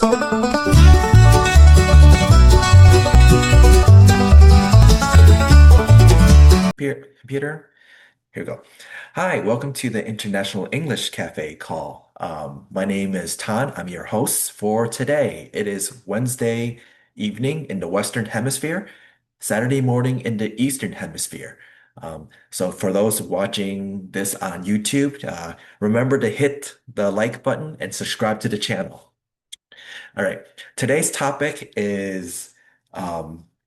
Computer, here we go. Hi, welcome to the International English Cafe call. My name is Tan. I'm your host for today. It is Wednesday evening in the Western Hemisphere, Saturday morning in the Eastern Hemisphere. So for those watching this on YouTube, remember to hit the like button and subscribe to the channel. All right. Today's topic is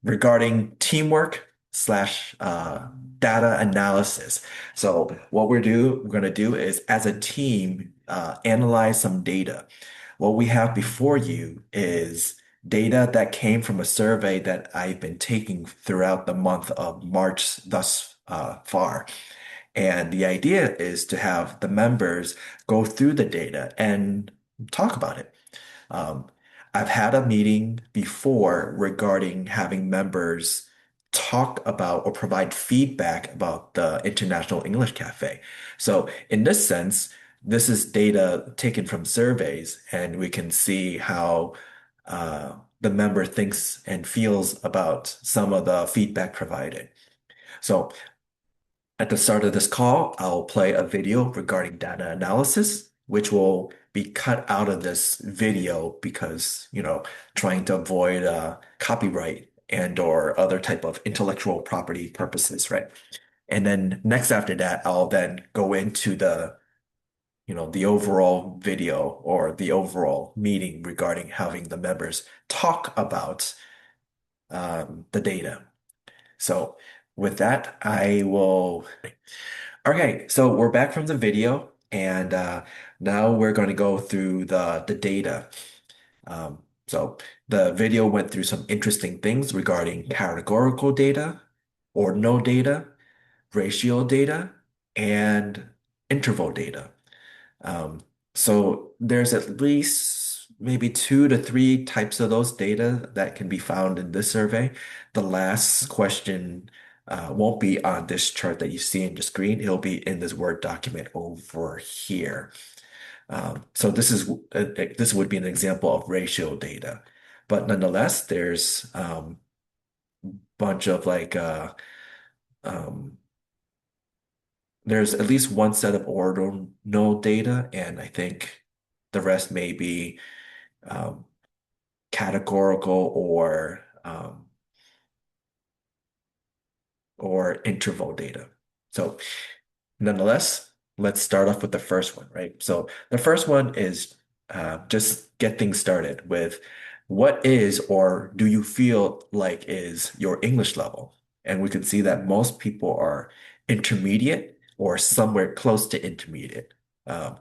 regarding teamwork slash data analysis. So what we're going to do is, as a team, analyze some data. What we have before you is data that came from a survey that I've been taking throughout the month of March thus far. And the idea is to have the members go through the data and talk about it. Um, I've had a meeting before regarding having members talk about or provide feedback about the International English Cafe. So in this sense, this is data taken from surveys, and we can see how the member thinks and feels about some of the feedback provided. So at the start of this call, I'll play a video regarding data analysis, which will be cut out of this video because, trying to avoid copyright and or other type of intellectual property purposes, right? And then next after that, I'll then go into the overall video or the overall meeting regarding having the members talk about the data. So with that, I will. Okay, so we're back from the video, and now we're going to go through the data. So the video went through some interesting things regarding categorical data, ordinal data, ratio data, and interval data. Um, so there's at least maybe 2 to 3 types of those data that can be found in this survey. The last question won't be on this chart that you see in the screen. It'll be in this Word document over here. So this would be an example of ratio data, but nonetheless, there's bunch of um, there's at least one set of ordinal data, and I think the rest may be um, categorical or interval data. So nonetheless, let's start off with the first one, right? So the first one is just get things started with what is or do you feel like is your English level? And we can see that most people are intermediate or somewhere close to intermediate. Um,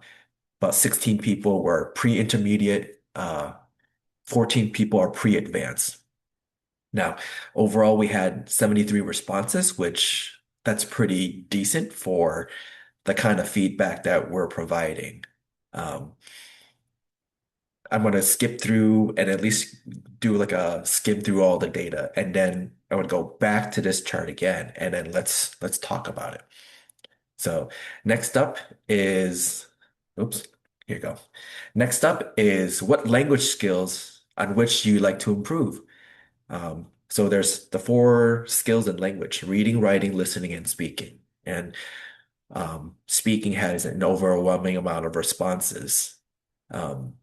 about 16 people were pre-intermediate, 14 people are pre-advanced. Now, overall, we had 73 responses, which that's pretty decent for the kind of feedback that we're providing. Um, I'm going to skip through and at least do like a skim through all the data, and then I would go back to this chart again, and then let's talk about it. So next up is, oops, here you go. Next up is what language skills on which you like to improve. So there's the 4 skills in language: reading, writing, listening, and speaking. And speaking has an overwhelming amount of responses. Um,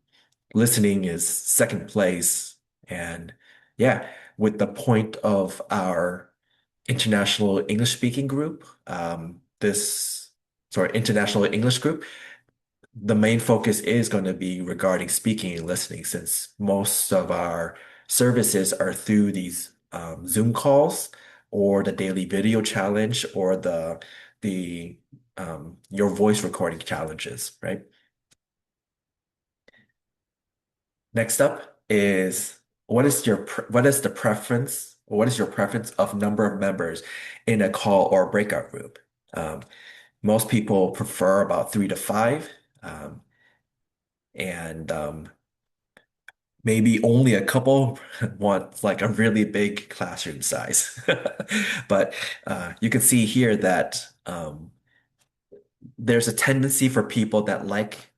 Listening is second place. And yeah, with the point of our international English speaking group, international English group, the main focus is going to be regarding speaking and listening, since most of our services are through these Zoom calls or the daily video challenge or the your voice recording challenges, right? Next up is what is the preference or what is your preference of number of members in a call or a breakout room? Um, Most people prefer about 3 to 5, um, and maybe only a couple want like a really big classroom size. But you can see here that there's a tendency for people that like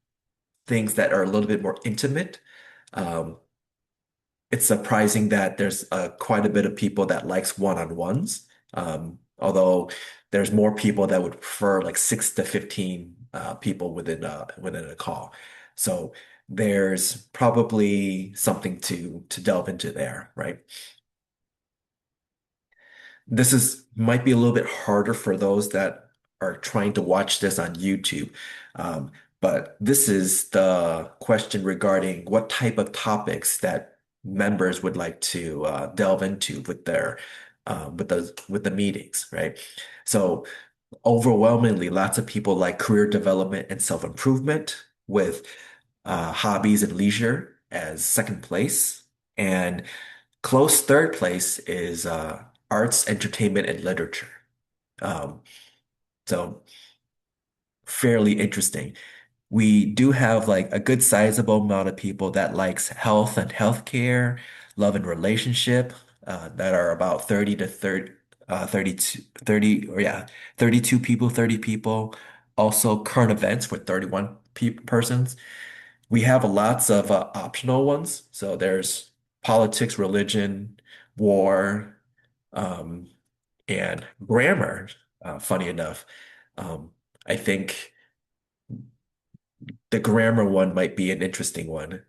things that are a little bit more intimate, Um, it's surprising that there's quite a bit of people that likes one-on-ones. Although there's more people that would prefer like 6 to 15 people within a call. So there's probably something to delve into there, right? This is might be a little bit harder for those that are trying to watch this on YouTube. Um, but this is the question regarding what type of topics that members would like to delve into with their with the meetings, right? So overwhelmingly, lots of people like career development and self-improvement with hobbies and leisure as second place. And close third place is arts, entertainment, and literature. Um, so fairly interesting. We do have like a good sizable amount of people that likes health and healthcare, love and relationship, that are about 30 to 30, 32, 30, or yeah, 32 people, 30 people. Also current events with 31 pe persons. We have lots of optional ones. So there's politics, religion, war, um, and grammar. Funny enough, um, I think the grammar one might be an interesting one.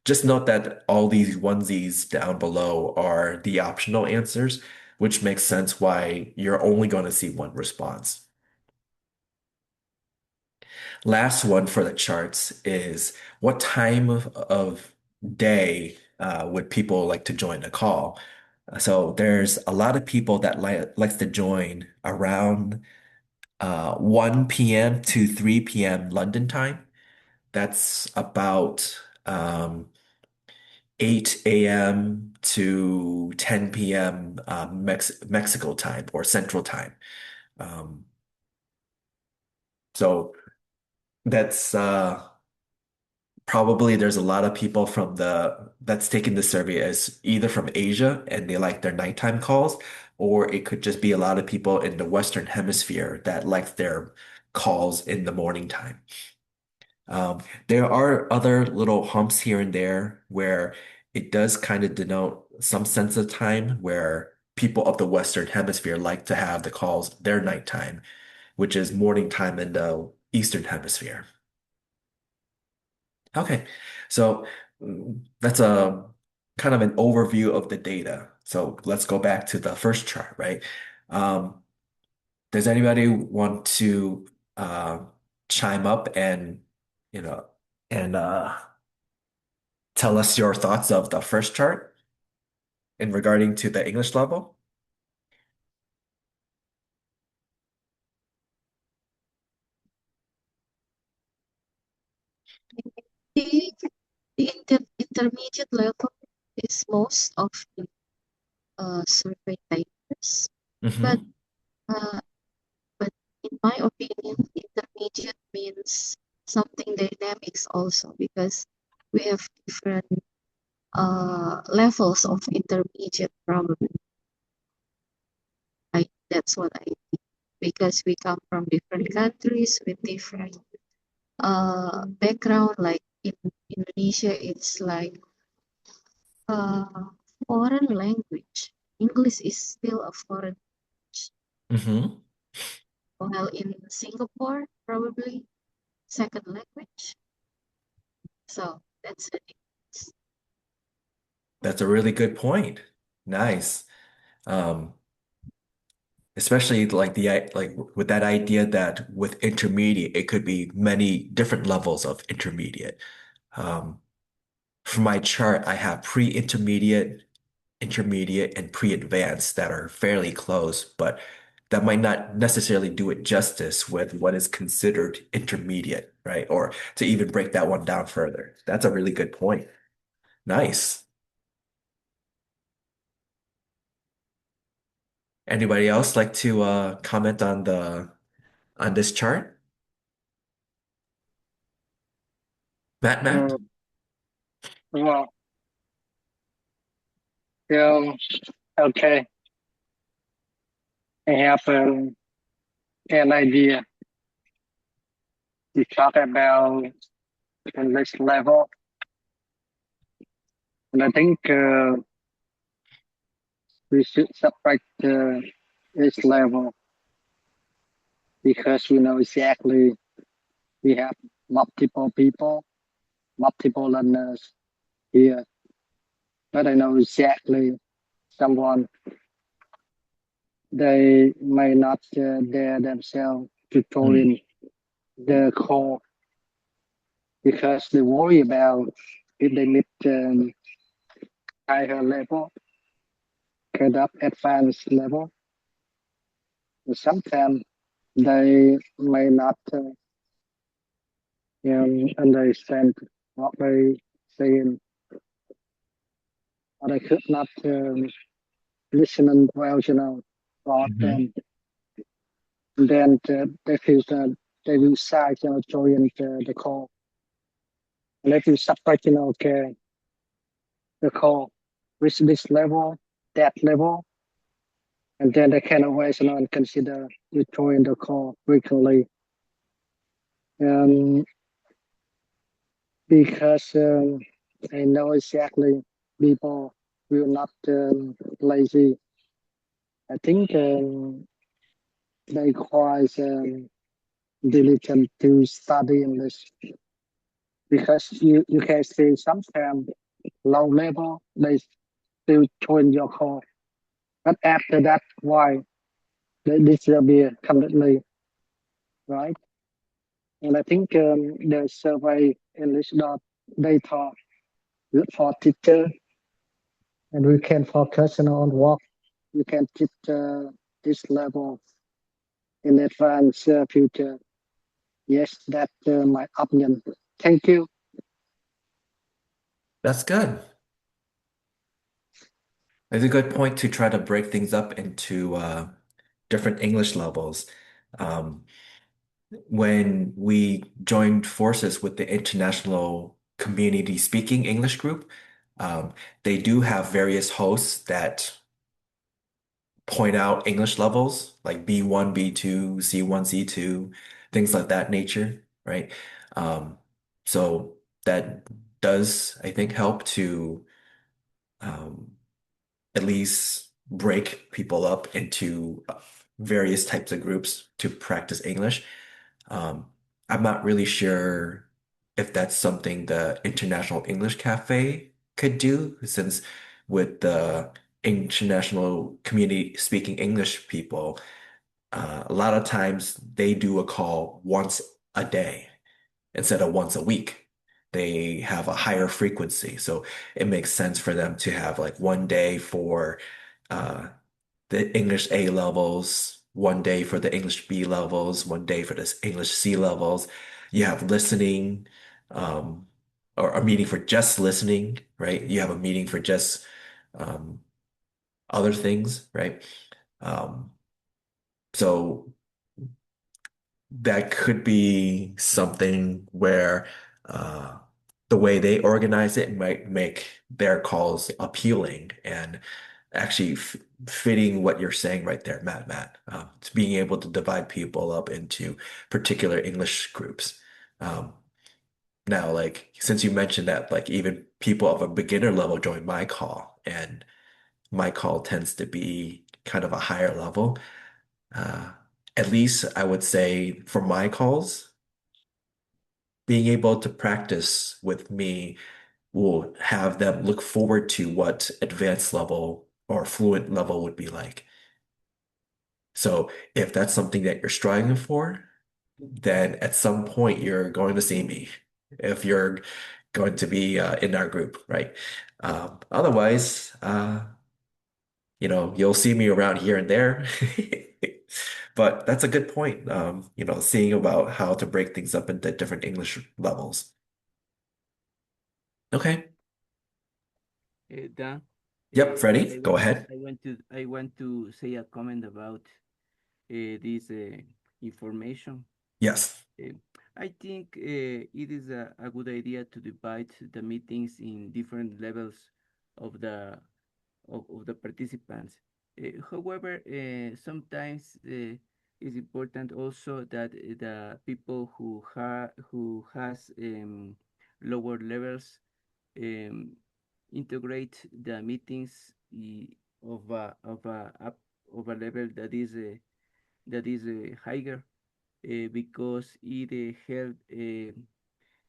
Just note that all these onesies down below are the optional answers, which makes sense why you're only going to see one response. Last one for the charts is what time of day would people like to join the call? So there's a lot of people that likes to join around 1 p.m. to 3 p.m. London time. That's about 8 a.m. to 10 p.m. Mexico time or Central time. Um, so that's probably there's a lot of people from the that's taking the survey as either from Asia and they like their nighttime calls, or it could just be a lot of people in the Western Hemisphere that like their calls in the morning time. There are other little humps here and there where it does kind of denote some sense of time where people of the Western Hemisphere like to have the calls their nighttime, which is morning time in the Eastern Hemisphere. Okay, so that's a kind of an overview of the data. So let's go back to the first chart, right? Um, does anybody want to uh, chime up and you know and tell us your thoughts of the first chart in regarding to the English level? The, intermediate level is most of the survey typers, but Hmm. uh, but in my opinion, intermediate means something dynamics also because we have different levels of intermediate probably. That's what I think because we come from different countries with different background. Like in Indonesia, it's like uh, foreign language. English is still a foreign language. Hmm. While in Singapore, probably second language. So that's the difference. That's a really good point. Nice. Um, Especially like like with that idea that with intermediate, it could be many different levels of intermediate. Um, for my chart, I have pre-intermediate, intermediate, and pre-advanced that are fairly close, but that might not necessarily do it justice with what is considered intermediate, right? Or to even break that one down further. That's a really good point. Nice. Anybody else like to comment on the on this chart? Matt? Mm, well, yeah, okay. I have an idea. You talk about English level. And I think we should separate each level because we know exactly we have multiple people, multiple learners here. But I know exactly someone they may not dare themselves to Mm. join the call because they worry about if they meet higher level, kind of advanced level. Sometimes they may not understand what they saying, or they could not listen well, or Hmm. then they feel that they will shy, join the call. And they feel separate, okay, the call reach this level, that level, and then they can always, and consider to join the call frequently. And because I know exactly people will not lazy. I think they quite diligent to study English because you can see sometimes low level they still join your call, but after that, why they disappear completely, right? And I think the survey English dot data good for teacher, and we can focus on what we can teach this level in advance future. Yes, that's my opinion. Thank you. That's good. It's a good point to try to break things up into different English levels. Um, when we joined forces with the International Community Speaking English group, um, they do have various hosts that point out English levels like B1, B2, C1, C2, things like that nature, right? Um, so that does, I think, help to um, at least break people up into various types of groups to practice English. Um, I'm not really sure if that's something the International English Cafe could do, since with the international community speaking English people, a lot of times they do a call once a day instead of once a week. They have a higher frequency, so it makes sense for them to have like one day for uh, the English A levels, one day for the English B levels, one day for the English C levels. You have listening, um, or a meeting for just listening, right? You have a meeting for just um, other things, right? Um, so that could be something where the way they organize it might make their calls appealing and actually f fitting what you're saying right there, Matt. To being able to divide people up into particular English groups. Um, Now, like since you mentioned that, like even people of a beginner level join my call, and my call tends to be kind of a higher level. Uh, at least I would say for my calls, being able to practice with me will have them look forward to what advanced level or fluent level would be like. So if that's something that you're striving for, then at some point you're going to see me if you're going to be in our group, right? Otherwise, you'll see me around here and there. But that's a good point, seeing about how to break things up into different English levels. Okay. Dan, Yep, Freddie, I go want ahead. I want to say a comment about this information. Yes. Uh, I think it is a good idea to divide the meetings in different levels of the participants. However, sometimes it's important also that the people who has lower levels um, integrate the meetings of of a level that is higher, because it help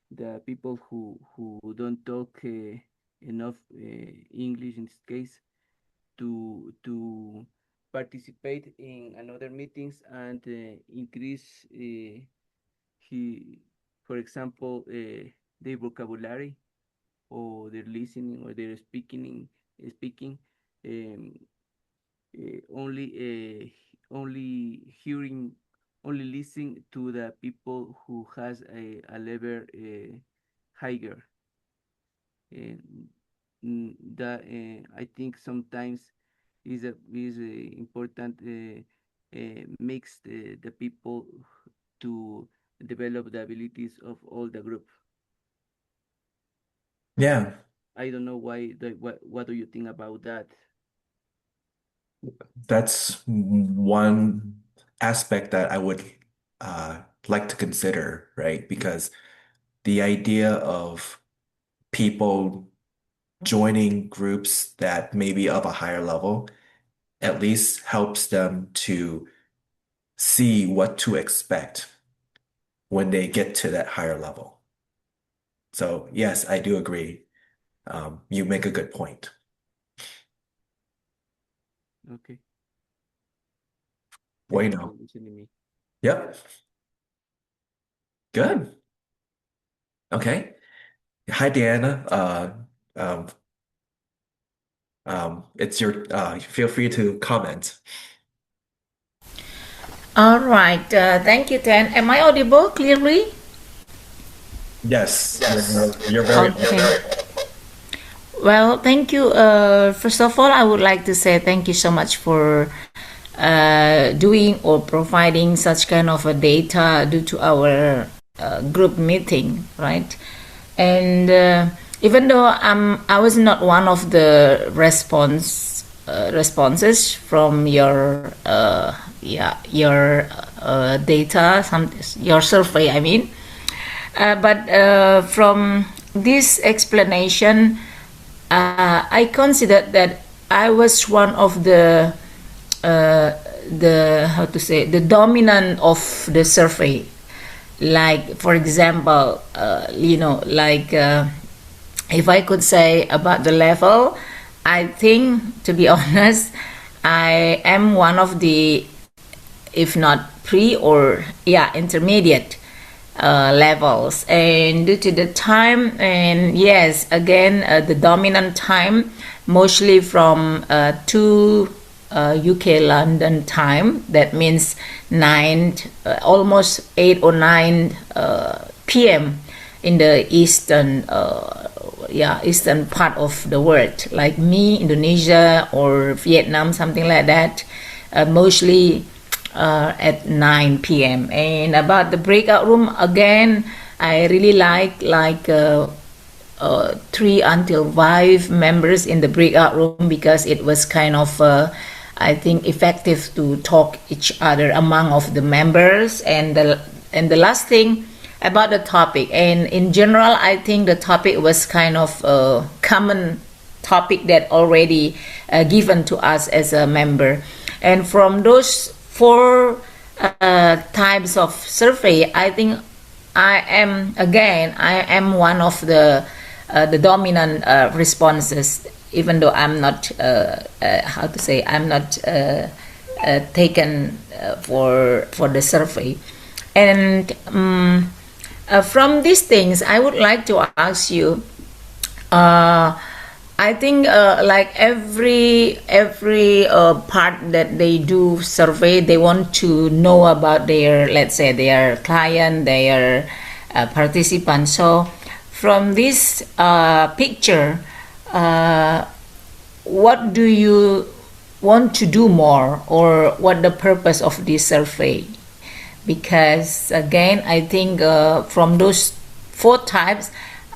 the people who don't talk enough English in this case to participate in another meetings and increase he for example their vocabulary or their listening or their speaking um, only hearing only listening to the people who has a level higher, and that I think sometimes is important makes the people to develop the abilities of all the group. Yeah, I don't know what do you think about that? that's one aspect that I would like to consider, right? Because the idea of people joining groups that may be of a higher level at least helps them to see what to expect when they get to that higher level. So, yes, I do agree. You make a good point. Okay, thank you for Bueno. listening to me. Yep. Good. Okay. Hi, Deanna. Um, it's your, feel free to comment. All right. Thank you, Tan. Am I audible clearly? Yes, you're very Okay. Well, thank you. First of all, I would like to say thank you so much for doing or providing such kind of a data due to our group meeting, right? And even though I was not one of the responses from your data, your survey, I mean. But from this explanation, I considered that I was one of the how to say, the dominant of the survey. Like, for example, if I could say about the level, I think, to be honest, I am one of the, if not pre or intermediate levels. And due to the time, and yes, again, the dominant time, mostly from 2 UK London time, that means 9 almost 8 or 9 p.m. in the eastern part of the world, like me, Indonesia or Vietnam, something like that, mostly at 9 p.m. And about the breakout room, again, I really like 3 until 5 members in the breakout room, because it was kind of I think effective to talk each other among of the members. And the last thing about the topic, and in general, I think the topic was kind of a common topic that already given to us as a member. And from those 4 types of survey, I think I am one of the dominant responses, even though I'm not I'm not taken for the survey. And from these things, I would like to ask you, I think like every part that they do survey, they want to know about their, let's say, their client, their participant. So from this picture, what do you want to do more, or what the purpose of this survey? Because again, I think from those 4 types,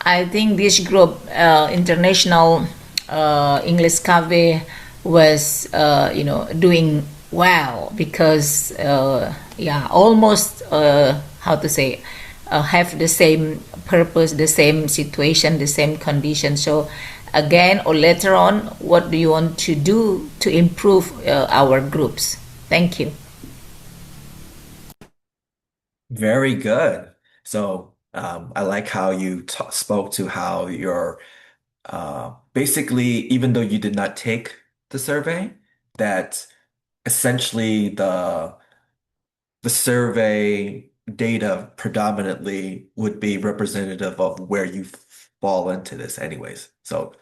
I think this group, International English Cafe, was doing well, because almost have the same purpose, the same situation, the same condition. So again or later on, what do you want to do to improve our groups? Thank you. Very good. So I like how you spoke to how you're basically, even though you did not take the survey, that essentially the survey data predominantly would be representative of where you fall into this anyways. So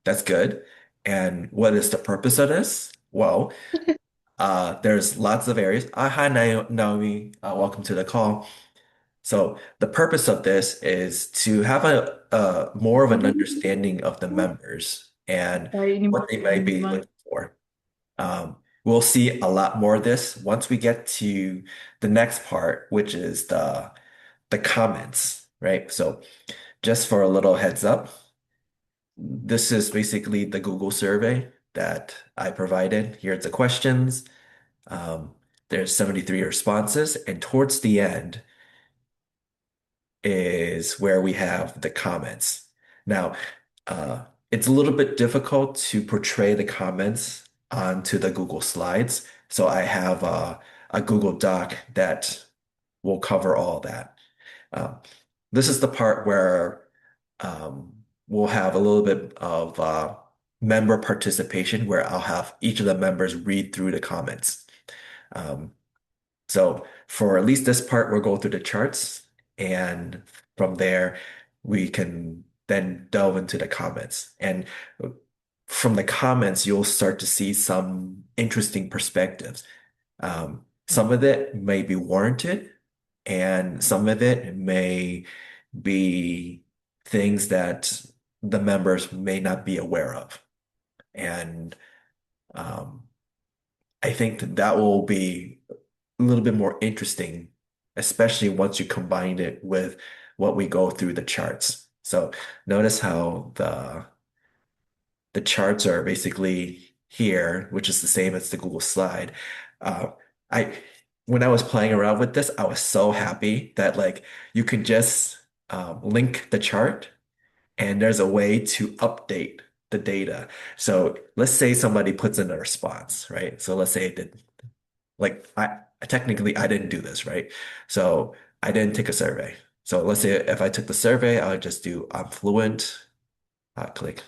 that's good. And what is the purpose of this? Well, there's lots of areas. Hi, Naomi. Welcome to the call. So the purpose of this is to have a more of an understanding of the members and what they might be looking for. We'll see a lot more of this once we get to the next part, which is the comments, right? So just for a little heads up, this is basically the Google survey that I provided. Here's the questions. Um, there's 73 responses, and towards the end is where we have the comments. Now, it's a little bit difficult to portray the comments onto the Google Slides. So I have a Google Doc that will cover all that. Um, this is the part where we'll have a little bit of member participation where I'll have each of the members read through the comments. Um, so for at least this part, we'll go through the charts, and from there, we can then delve into the comments. And from the comments, you'll start to see some interesting perspectives. Some of it may be warranted, and some of it may be things that the members may not be aware of. And um, I think that will be a little bit more interesting, especially once you combine it with what we go through the charts. So notice how the charts are basically here, which is the same as the Google slide. Uh, I when I was playing around with this, I was so happy that like you can just link the chart and there's a way to update the data. So let's say somebody puts in a response, right? So let's say it did like I didn't do this, right? So I didn't take a survey. So let's say if I took the survey, I would just do I'm fluent, click.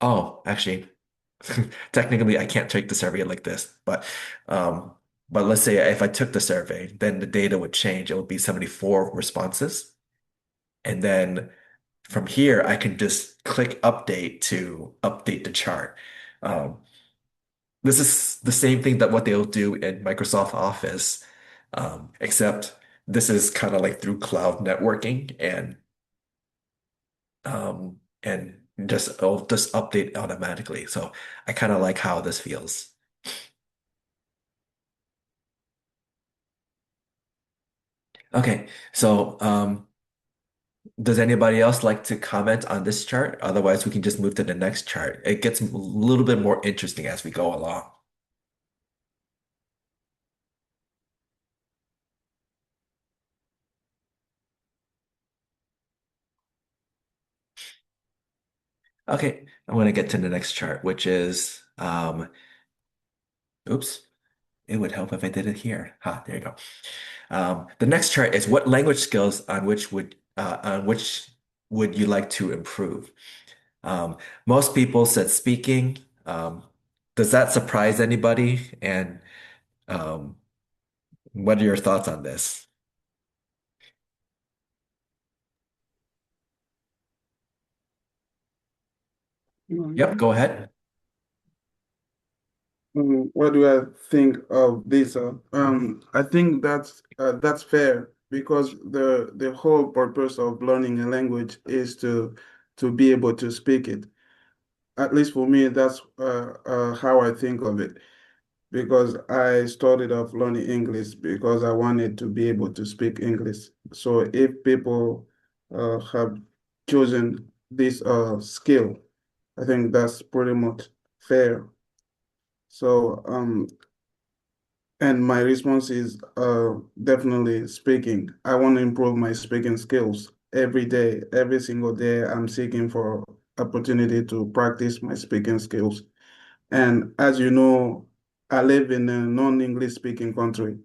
Oh, actually, technically I can't take the survey like this, um, but let's say if I took the survey, then the data would change. It would be 74 responses. And then from here, I can just click update to update the chart. Um, this is the same thing that what they'll do in Microsoft Office, except this is kind of like through cloud networking and just it'll just update automatically. So I kind of like how this feels. Okay, so does anybody else like to comment on this chart? Otherwise, we can just move to the next chart. It gets a little bit more interesting as we go along. Okay, I'm going to get to the next chart, which is, oops, it would help if I did it here. There you go. The next chart is what language skills on which would you like to improve? Most people said speaking. Does that surprise anybody? And um, what are your thoughts on this? Yep, go ahead. What do I think of this? I think that's fair because the whole purpose of learning a language is to be able to speak it. At least for me, that's how I think of it. Because I started off learning English because I wanted to be able to speak English. So if people have chosen this skill, I think that's pretty much fair. So and my response is definitely speaking. I want to improve my speaking skills every day, every single day. I'm seeking for opportunity to practice my speaking skills. And as you know, I live in a non-English speaking country.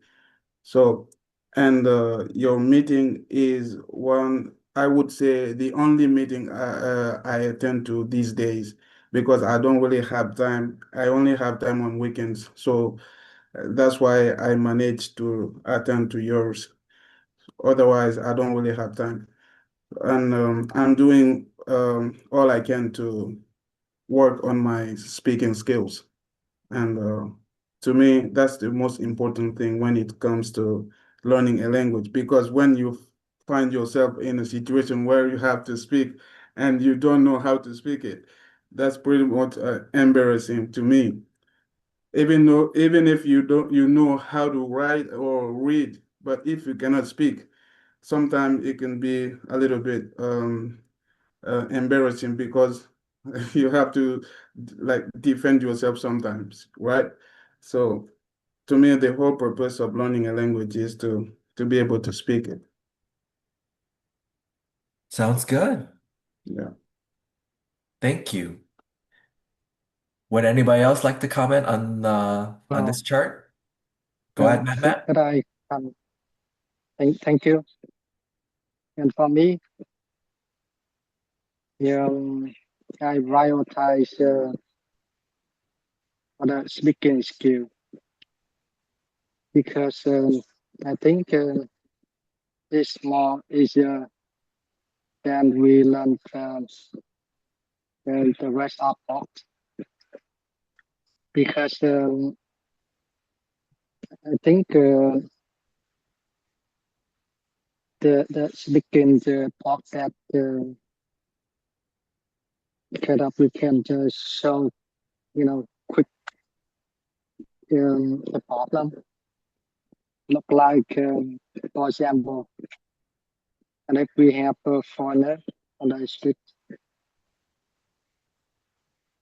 So, and your meeting is one, I would say, the only meeting I attend to these days because I don't really have time. I only have time on weekends. So that's why I managed to attend to yours. Otherwise, I don't really have time. And I'm doing all I can to work on my speaking skills. And to me, that's the most important thing when it comes to learning a language. Because when you find yourself in a situation where you have to speak and you don't know how to speak it, that's pretty much embarrassing to me. Even if you don't, you know how to write or read, but if you cannot speak, sometimes it can be a little bit embarrassing because you have to like defend yourself sometimes, right? So to me, the whole purpose of learning a language is to be able to speak it. Sounds good. Yeah. Thank you. Would anybody else like to comment on Well, this chart? Go well, ahead, I think Matt. that I thank you. And for me, I prioritize the speaking skill because I think it's more easier than we learn the rest of it because I think the speaking the part that kind of we can just show quick the problem look like for example, and if we have a foreigner on the street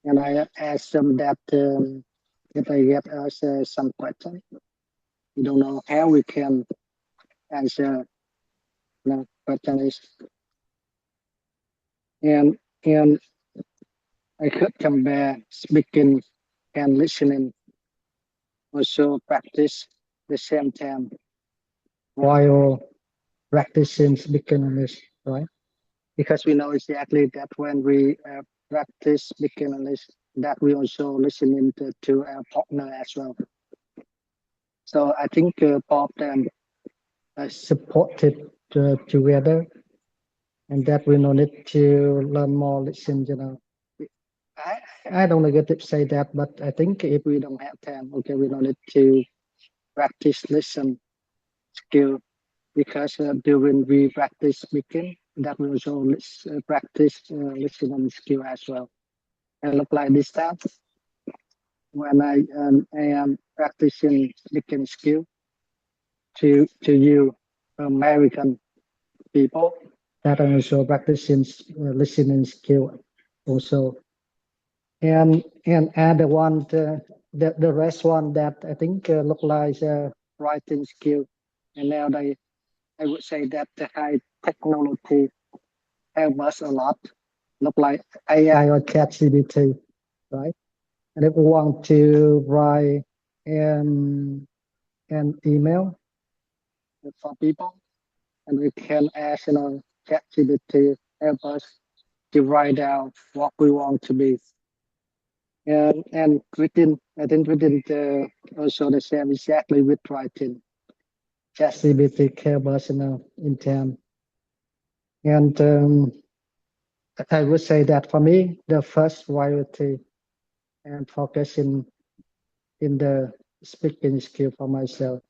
and I ask them that if they get us some question, we don't know how we can answer question is and I could compare speaking and listening also practice the same time while practicing speaking English, right? Because we know exactly that when we practice speaking English, that we also listening to our partner as well. So I think both of them supported together, and that we no need to learn more listen. I I don't negative say that, but I think if we don't have time, okay, we don't need to practice listen skill because during we practice speaking, that we also practice listening skill as well. And look like this time when I am practicing speaking skill to you American people that are also practicing listening skill also and add the one the rest one that I think look like writing skill and now I would say that the high technology help us a lot look like AI or ChatGPT, right? And if we want to write an email for people and we can ask ChatGPT help us to write down what we want to be. And within, I think within also the same exactly with writing. ChatGPT help us in time. And I would say that for me, the first priority and focusing in the speaking skill for myself,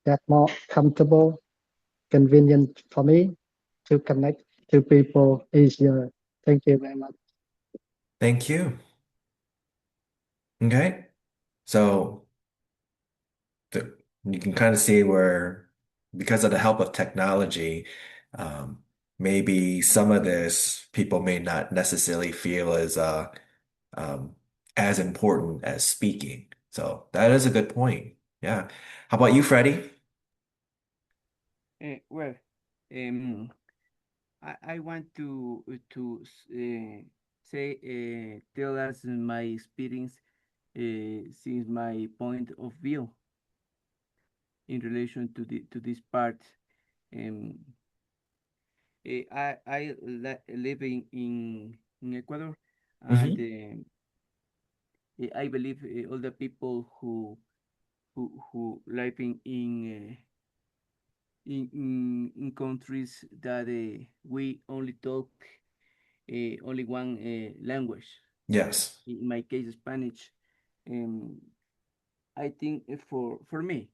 that more comfortable, convenient for me to connect to people easier. Thank you very much. Thank you. Okay. So you can kind of see where, because of the help of technology, um, maybe some of this people may not necessarily feel um, as important as speaking. So that is a good point. Yeah. How about you, Freddie? Well, I want to tell us my experience since my point of view in relation to this part. Um, I live in Ecuador, and Hmm. I believe all the people who live in countries that we only talk only one language. Yes. In my case, Spanish. Um, I think for me,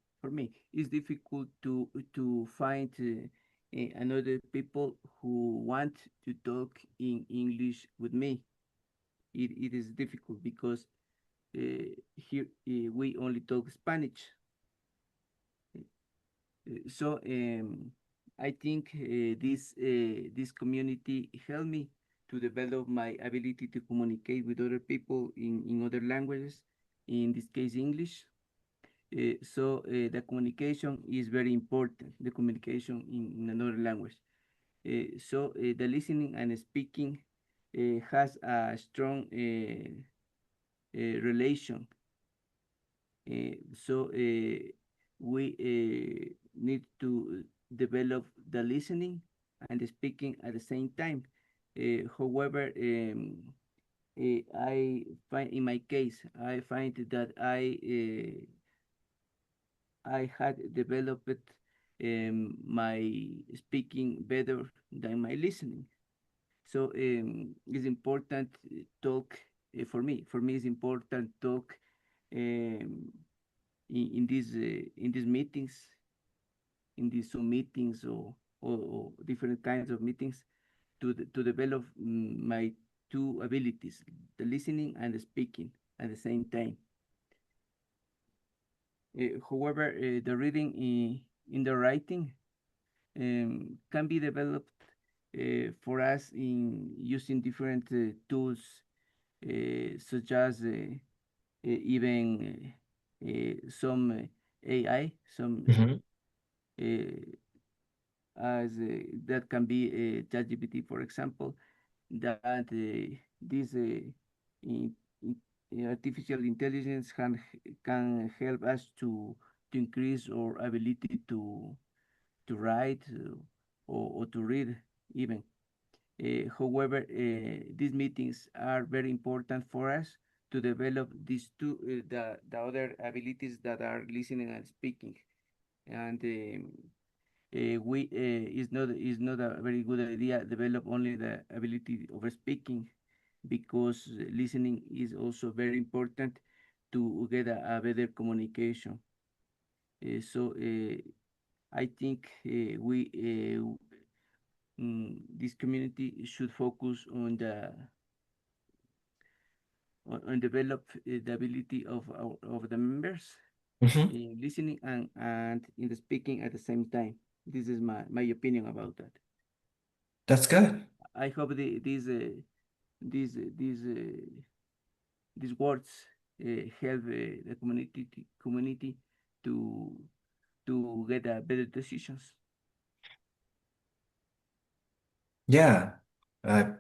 it's difficult to find another people who want to talk in English with me. It is difficult because here we only talk Spanish. So I think this community helped me to develop my ability to communicate with other people in other languages, in this case English. So the communication is very important. The communication in another language. The listening and speaking has a strong relation. So we need to develop the listening and the speaking at the same time. However, I find in my case, I find that I had developed my speaking better than my listening. So it's important talk for me. For me, it's important talk um, in these meetings, in these Zoom meetings or different kinds of meetings to develop my two abilities, the listening and the speaking at the same time. However, the reading in the writing can be developed for us in using different tools such as even some AI, some Hmm. as that can be ChatGPT, for example, that this in, artificial intelligence can help us to increase our ability to write or to read even. However, these meetings are very important for us to develop these two the other abilities that are listening and speaking, and we is not a very good idea develop only the ability of speaking, because listening is also very important to get a better communication. So I think this community should focus on develop the ability of the members Hmm. in listening and in the speaking at the same time. This is my opinion about that. That's good. I hope these uh, these uh, these words help the community to to get better decisions. Yeah.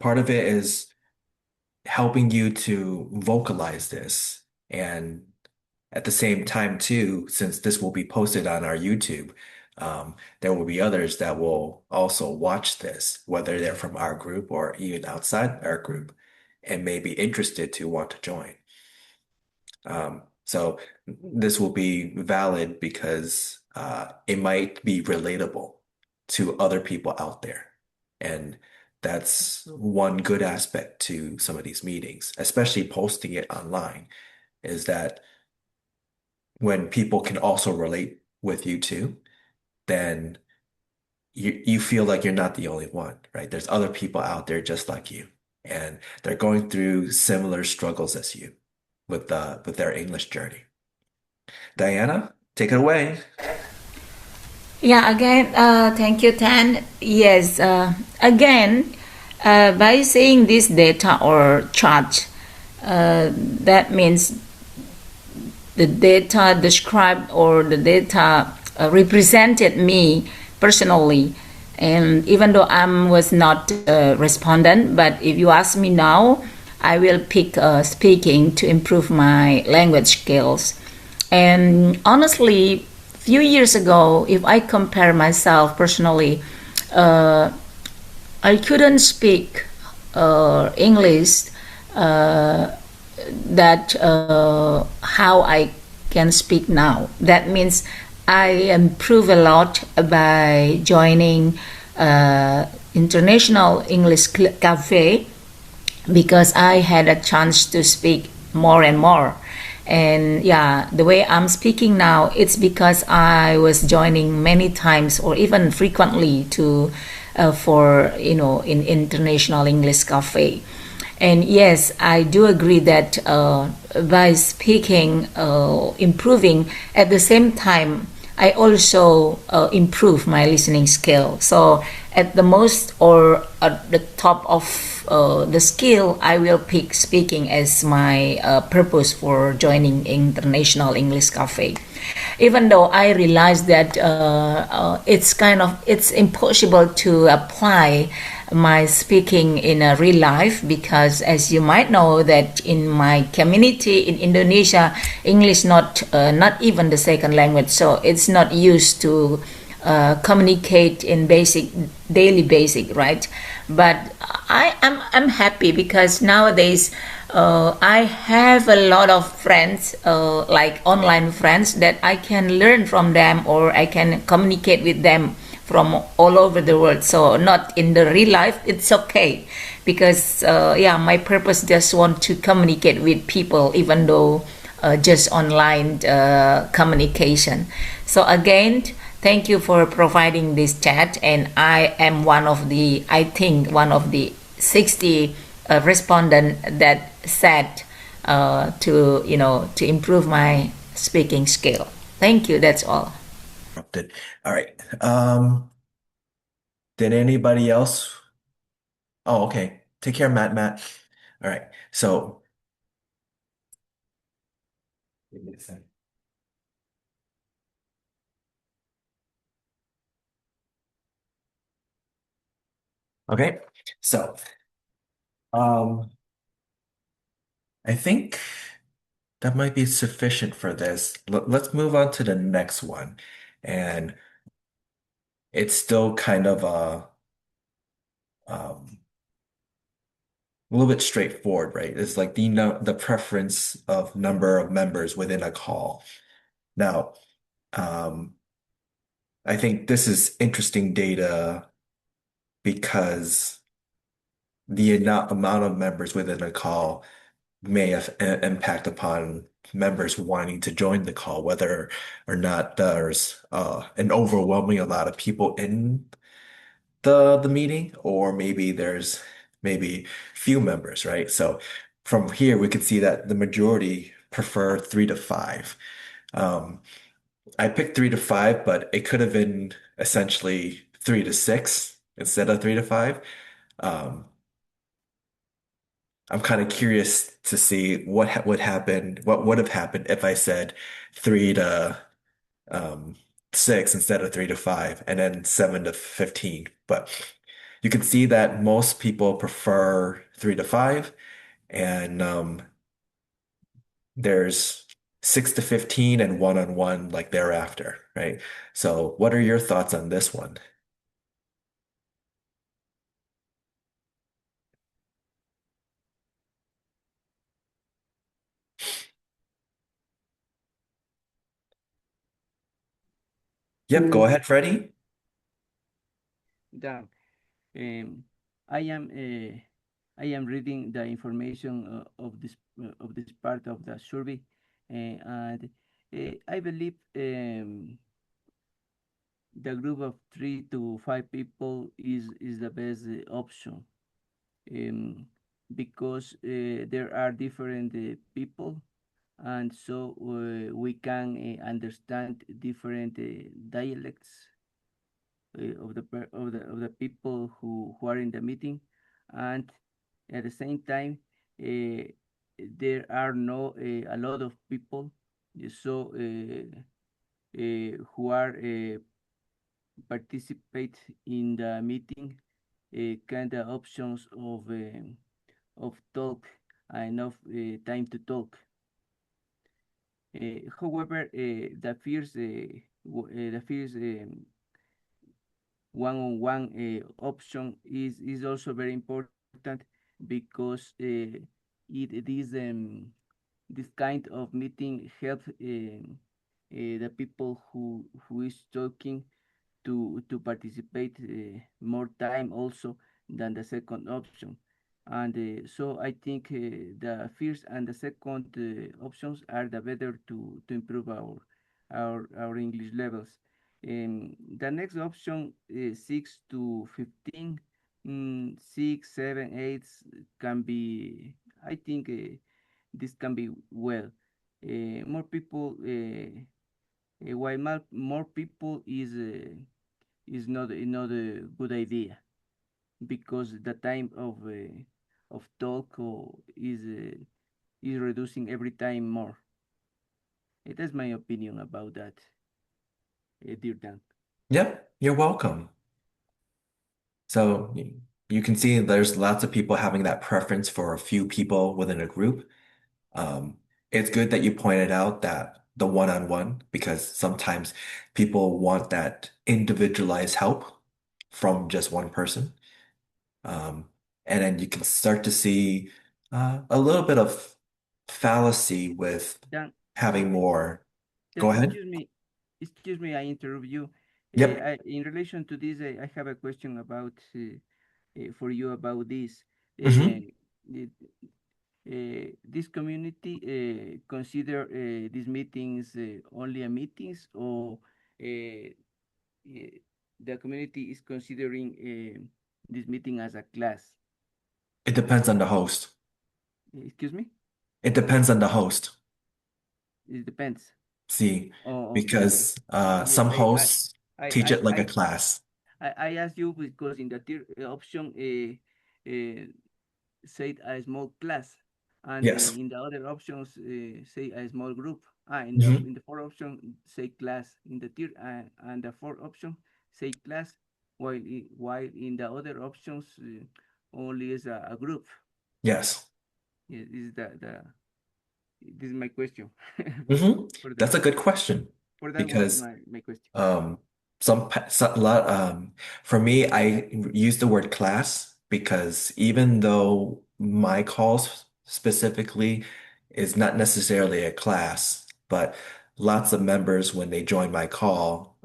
Part of it is helping you to vocalize this. And at the same time, too, since this will be posted on our YouTube, there will be others that will also watch this, whether they're from our group or even outside our group, and may be interested to want to join. So this will be valid because it might be relatable to other people out there. And that's one good aspect to some of these meetings, especially posting it online, is that when people can also relate with you too, then you feel like you're not the only one, right? There's other people out there just like you, and they're going through similar struggles as you with their English journey. Diana, take it away. Yeah, again, thank you, Tan. Yes, again, by saying this data or chart, that means the data described or the data represented me personally. And even though I was not a respondent, but if you ask me now, I will pick speaking to improve my language skills. And honestly, few years ago, if I compare myself personally, uh, I couldn't speak English that how I can speak now. That means I improve a lot by joining International English Cafe because I had a chance to speak more and more. And yeah, the way I'm speaking now, it's because I was joining many times or even frequently to for in International English Cafe. And yes, I do agree that by speaking, improving at the same time, I also improve my listening skill. So at the most or at the top of the skill, I will pick speaking as my purpose for joining International English Cafe. Even though I realize that it's impossible to apply my speaking in a real life because as you might know that in my community in Indonesia, English not even the second language, so it's not used to communicate in basic daily basic, right? But I'm happy because nowadays I have a lot of friends, like online friends, that I can learn from them or I can communicate with them from all over the world. So not in the real life, it's okay because yeah, my purpose just want to communicate with people, even though just online communication. So again, thank you for providing this chat, and I am I think one of the 60 respondent that said to improve my speaking skill. Thank you. That's all. Interrupted. All right. Did anybody else? Oh, okay. Take care, Matt. All right. So, give me a second. Okay. So, um, I think that might be sufficient for this. Let's move on to the next one. And it's still kind of a little bit straightforward, right? It's like the preference of number of members within a call. Now, um, I think this is interesting data because the amount of members within a call may have an impact upon members wanting to join the call, whether or not there's an overwhelming amount of people in the meeting, or maybe there's maybe few members, right? So from here, we could see that the majority prefer 3 to 5. Um, I picked 3 to 5, but it could have been essentially 3 to 6 instead of 3 to 5. Um, I'm kind of curious to see would happen, what would have happened if I said 3 to 6 instead of 3 to 5, and then 7 to 15. But you can see that most people prefer 3 to 5, and there's 6 to 15 and one-on-one like thereafter, right? So, what are your thoughts on this one? Yep, go Mm, ahead, Freddie. Yeah. Um, I am I am reading the information of this part of the survey, and I believe the group of 3 to 5 people is the best option, um, because there are different people, and so we can understand different dialects of the people who are in the meeting, and at the same time uh, there are no a lot of people, so who are participate in the meeting, kind of options of talk enough time to talk. However, the first one-on-one option is also very important because this kind of meeting help the people who is talking to participate more time also than the second option. And so I think the first and the second options are the better to improve our English levels. The next option is 6 to 15, 6, 7, 8 can be, I think this can be well. More people, while more people is not a good idea because the time of talk is reducing every time more. It is my opinion about that, dear Dan. Yep, you're welcome. So you can see there's lots of people having that preference for a few people within a group. Um, it's good that you pointed out that the one-on-one, because sometimes people want that individualized help from just one person. Um, and then you can start to see a little bit of fallacy with Dan, having more. Dan, Go ahead. excuse me, I interrupt you. Yep. In relation to this, I have a question about for you about this. Hmm. Uh, this community consider these meetings only a meetings or uh, uh, the community is considering this meeting as a class. It depends on the host. Excuse me? It depends on the host. It depends. See, Oh, okay, okay. because Yes, some hosts I, teach I, it like a I, class. I asked you because in the third option, say a small class, and Yes. in the other options, say a small group. Hmm. In the fourth option, say class. In the third and the fourth option, say class. While in the other options, only is a group. Yes. Is the this is my question Hmm. for that. That's a good question For that was because my question. um, a lot for me, I use the word class because even though my calls specifically is not necessarily a class, but lots of members when they join my call,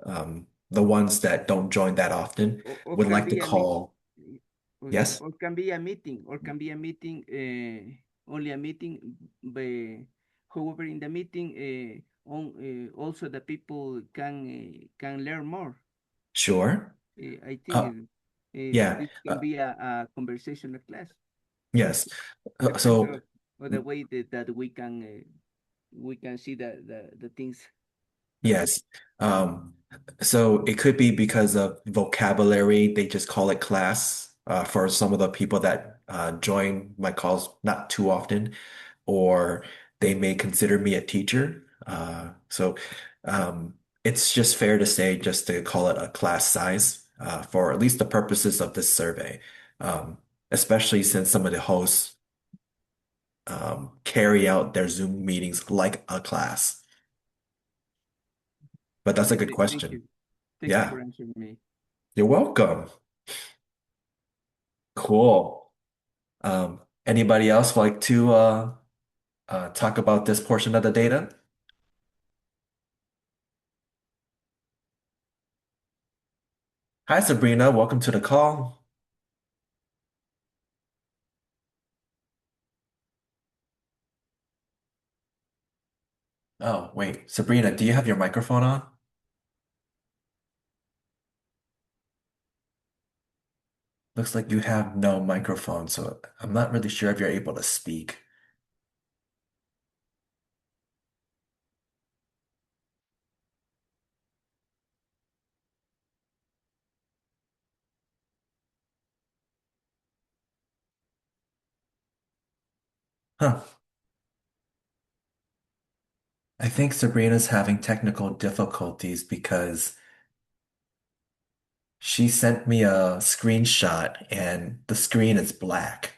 the ones that don't join that often Or would can like to be a call. Yes, or can be a meeting, or can be a meeting, only a meeting. However, in the meeting, also the people can learn more. sure. I think Uh, yeah. this can be a conversational class. Yes. Depends So of the way that we can see the things better. yes. Um, so it could be because of vocabulary, they just call it class for some of the people that join my calls not too often, or they may consider me a teacher. So it's just fair to say just to call it a class size for at least the purposes of this survey, especially since some of the hosts carry out their Zoom meetings like a class. But that's a good Thank question. you. Thank you Yeah. for answering me. You're welcome. Cool. Anybody else like to talk about this portion of the data? Hi, Sabrina. Welcome to the call. Oh, wait. Sabrina, do you have your microphone on? Looks like you have no microphone, so I'm not really sure if you're able to speak. Huh. I think Sabrina's having technical difficulties because she sent me a screenshot and the screen is black.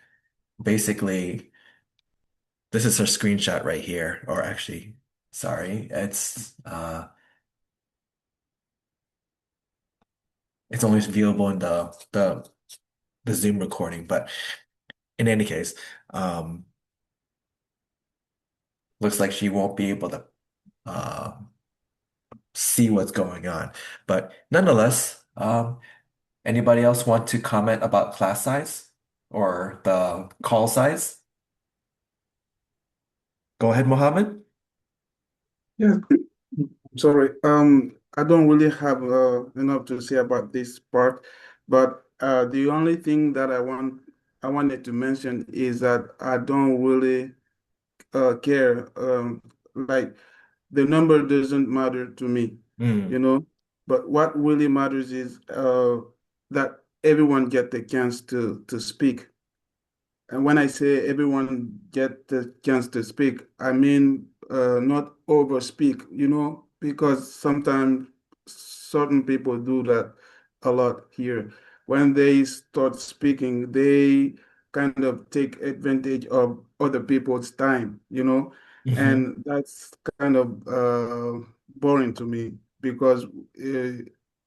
Basically, this is her screenshot right here, or actually, sorry, it's only viewable in the Zoom recording, but in any case, um, looks like she won't be able to uh, see what's going on. But nonetheless, anybody else want to comment about class size or the call size? Go ahead, Mohammed. Yeah, sorry. I don't really have enough to say about this part, but the only thing that I wanted to mention is that I don't really care. Like the number doesn't matter to me, Mm, you know. But what really matters is that everyone get the chance to speak. And when I say everyone get the chance to speak, I mean not over speak, because sometimes certain people do that a lot here. When they start speaking, they kind of take advantage of other people's time, hmm and that's kind of boring to me because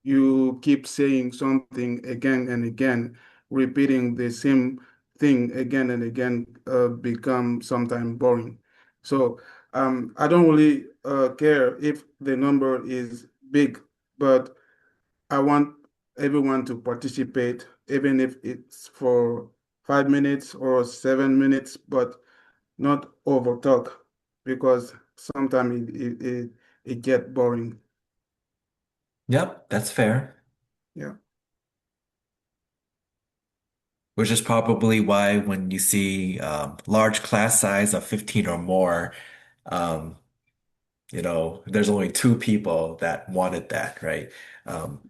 you keep saying something again and again, repeating the same thing again and again become sometimes boring. So I don't really care if the number is big, but I want everyone to participate, even if it's for 5 minutes or 7 minutes, but not over talk because sometimes it get boring. Yep, that's fair. Yeah. Which is probably why when you see large class size of 15 or more, um, there's only two people that wanted that, right? Um,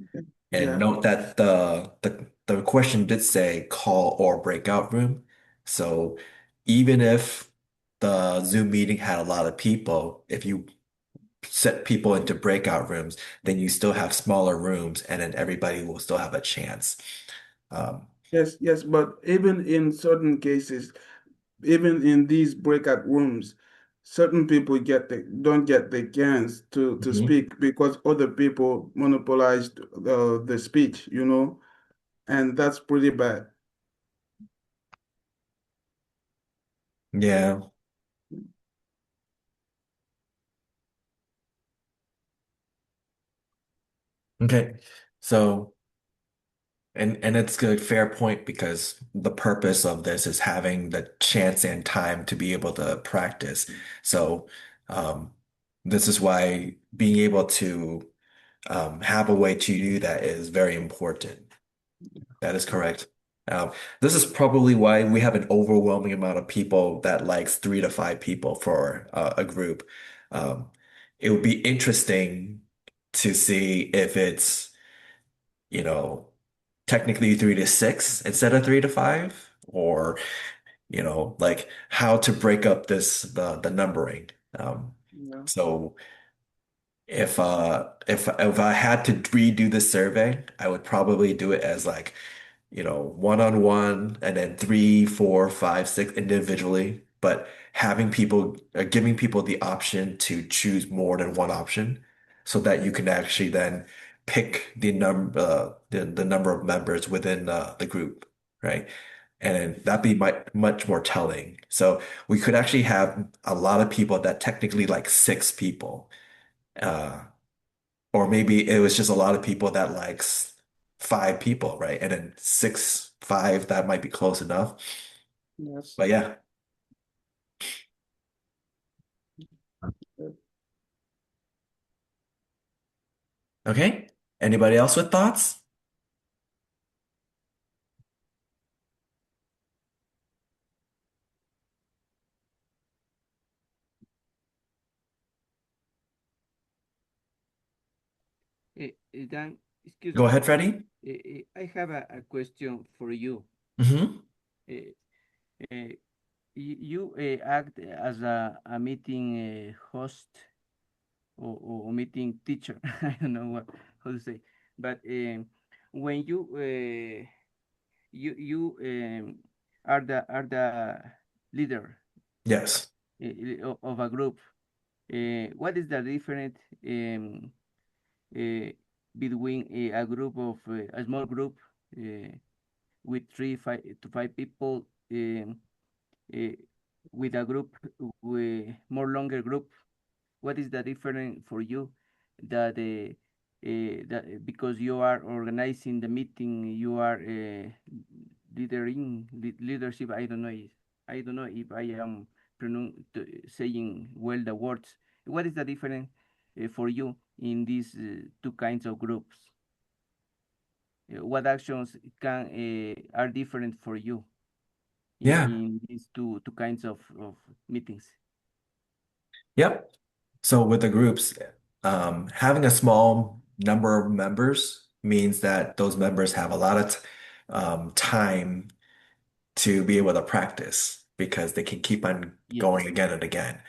and Yeah. note that the question did say call or breakout room. So even if the Zoom meeting had a lot of people, if you set people into breakout rooms, then you still have smaller rooms, and then everybody will still have a chance. Um, Yes, yes, but even in certain cases, even in these breakout rooms, certain people don't get the chance to mhm. speak because other people monopolized the speech, and that's pretty bad. Yeah. Okay. So, and it's a fair point because the purpose of this is having the chance and time to be able to practice. So, um, this is why being able to have a way to do that is very important. That is correct. Um, this is probably why we have an overwhelming amount of people that likes 3 to 5 people for a group. Um, it would be interesting to see if it's, you know, technically 3 to 6 instead of 3 to 5, or, like how to break up the numbering. Um, Yeah. so if I had to redo the survey, I would probably do it as like, one-on-one and then 3, 4, 5, 6 individually, but having people giving people the option to choose more than one option so that you can actually then pick the number of members within the group, right? And then that'd be much more telling. So we could actually have a lot of people that technically like 6 people. Uh, or maybe it was just a lot of people that likes 5 people, right? And then 6, 5, that might be close enough. Yes. But yeah. Okay. Anybody else with thoughts? Dan, excuse Go me. ahead, Freddie. I have a question for you. Hmm Uh, uh, you act as a meeting host or meeting teacher. I don't know how to say, but when you are the leader, Yes. of a group. What is the difference between a group of a small group with 5 people, uh, with a group with more longer group? What is the difference for you that that because you are organizing the meeting, you are leadership? I don't know if I am saying well the words. What is the difference for you in these two kinds of groups? What actions can are different for you Yeah. in these two kinds of meetings? Yep. So with the groups, having a small number of members means that those members have a lot of time to be able to practice because they can keep on Yes. going again and again.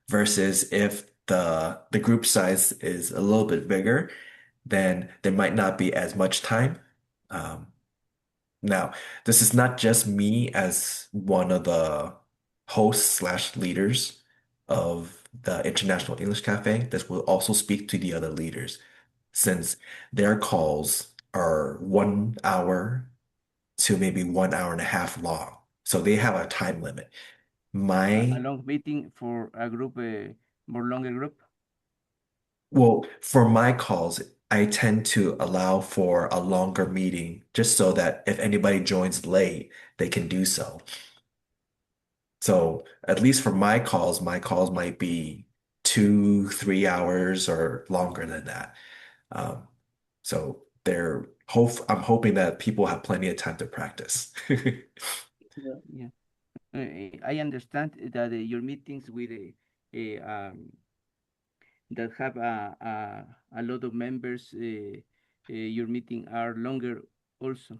Versus if the group size is a little bit bigger, then there might not be as much time. Um, Now, this is not just me as one of the hosts slash leaders of the International English Cafe. This will also speak to the other leaders since their calls are 1 hour to maybe 1 hour and a half long. So they have a time limit. A My, long meeting for a group, more longer group. well, for my calls, I tend to allow for a longer meeting just so that if anybody joins late, they can do so. So at least for my calls might be 2, 3 hours or longer than that. Um, so I'm hoping that people have plenty of time to practice. Yeah, I understand that your meetings with that have a lot of members, your meeting are longer also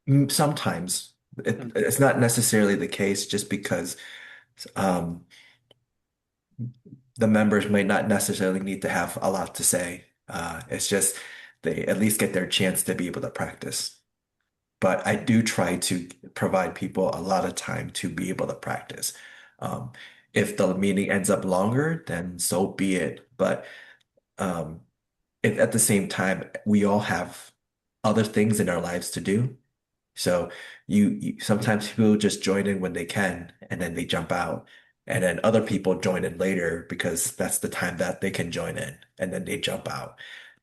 Sometimes sometimes. it's not necessarily the case just because um, the members may not necessarily need to have a lot to say. It's just they at least get their chance to be able to practice. But I do try to provide people a lot of time to be able to practice. Um, if the meeting ends up longer, then so be it. But um, at the same time, we all have other things in our lives to do. So sometimes people just join in when they can, and then they jump out, and then other people join in later because that's the time that they can join in, and then they jump out.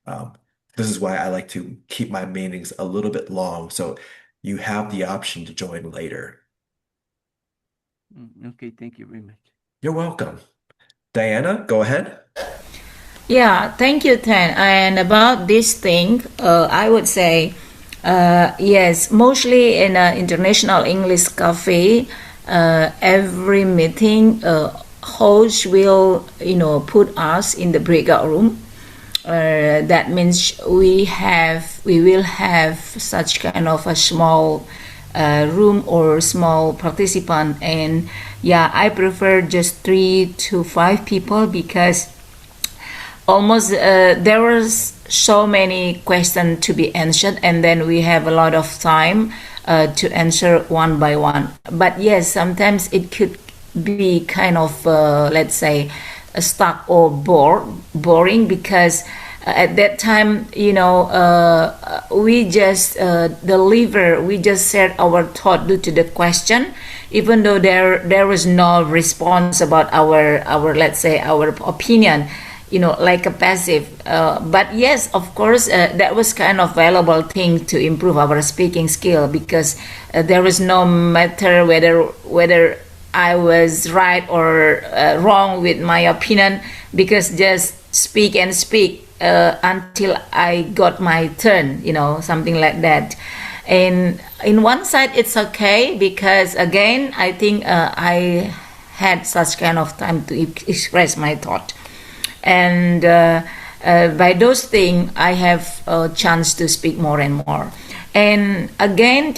Um, this is why I like to keep my meetings a little bit long, so you have the option to join later. Okay, thank you very much. You're welcome. Diana, go ahead. Yeah, thank you, Tan. And about this thing, I would say, yes, mostly in an international English cafe, every meeting host will, put us in the breakout room. That means we will have such kind of a small room or small participant, and yeah, I prefer just 3 to 5 people because almost there was so many questions to be answered, and then we have a lot of time to answer one by one. But yes, sometimes it could be kind of let's say stuck or boring because at that time we just we just shared our thought due to the question, even though there was no response about our let's say our opinion, like a passive. But yes, of course, that was kind of valuable thing to improve our speaking skill because there was no matter whether I was right or wrong with my opinion, because just speak and speak until I got my turn, something like that. And in one side, it's okay because again, I think I had such kind of time to express my thought. And by those things, I have a chance to speak more and more. And again,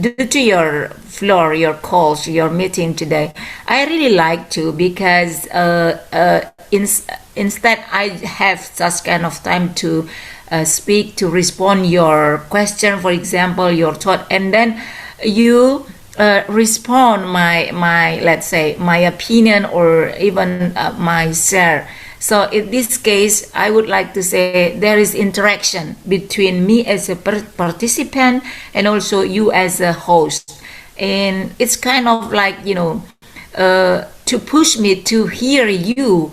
due to your floor, your calls, your meeting today, I really like to because instead I have such kind of time to speak, to respond your question, for example, your thought, and then you respond my let's say my opinion or even my share. So in this case, I would like to say there is interaction between me as a participant and also you as a host, and it's kind of like to push me to hear you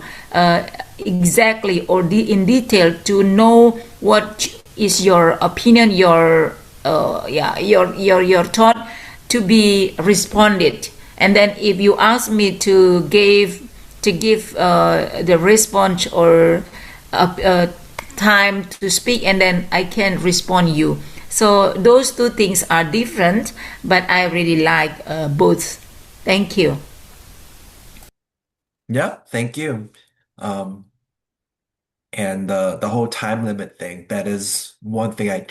exactly or in detail to know what is your opinion, your your thought to be responded. And then if you ask me to give the response or time to speak, and then I can respond you. So those two things are different, but I really like both. Thank you. Yeah, thank you. Um, and the whole time limit thing, that is one thing I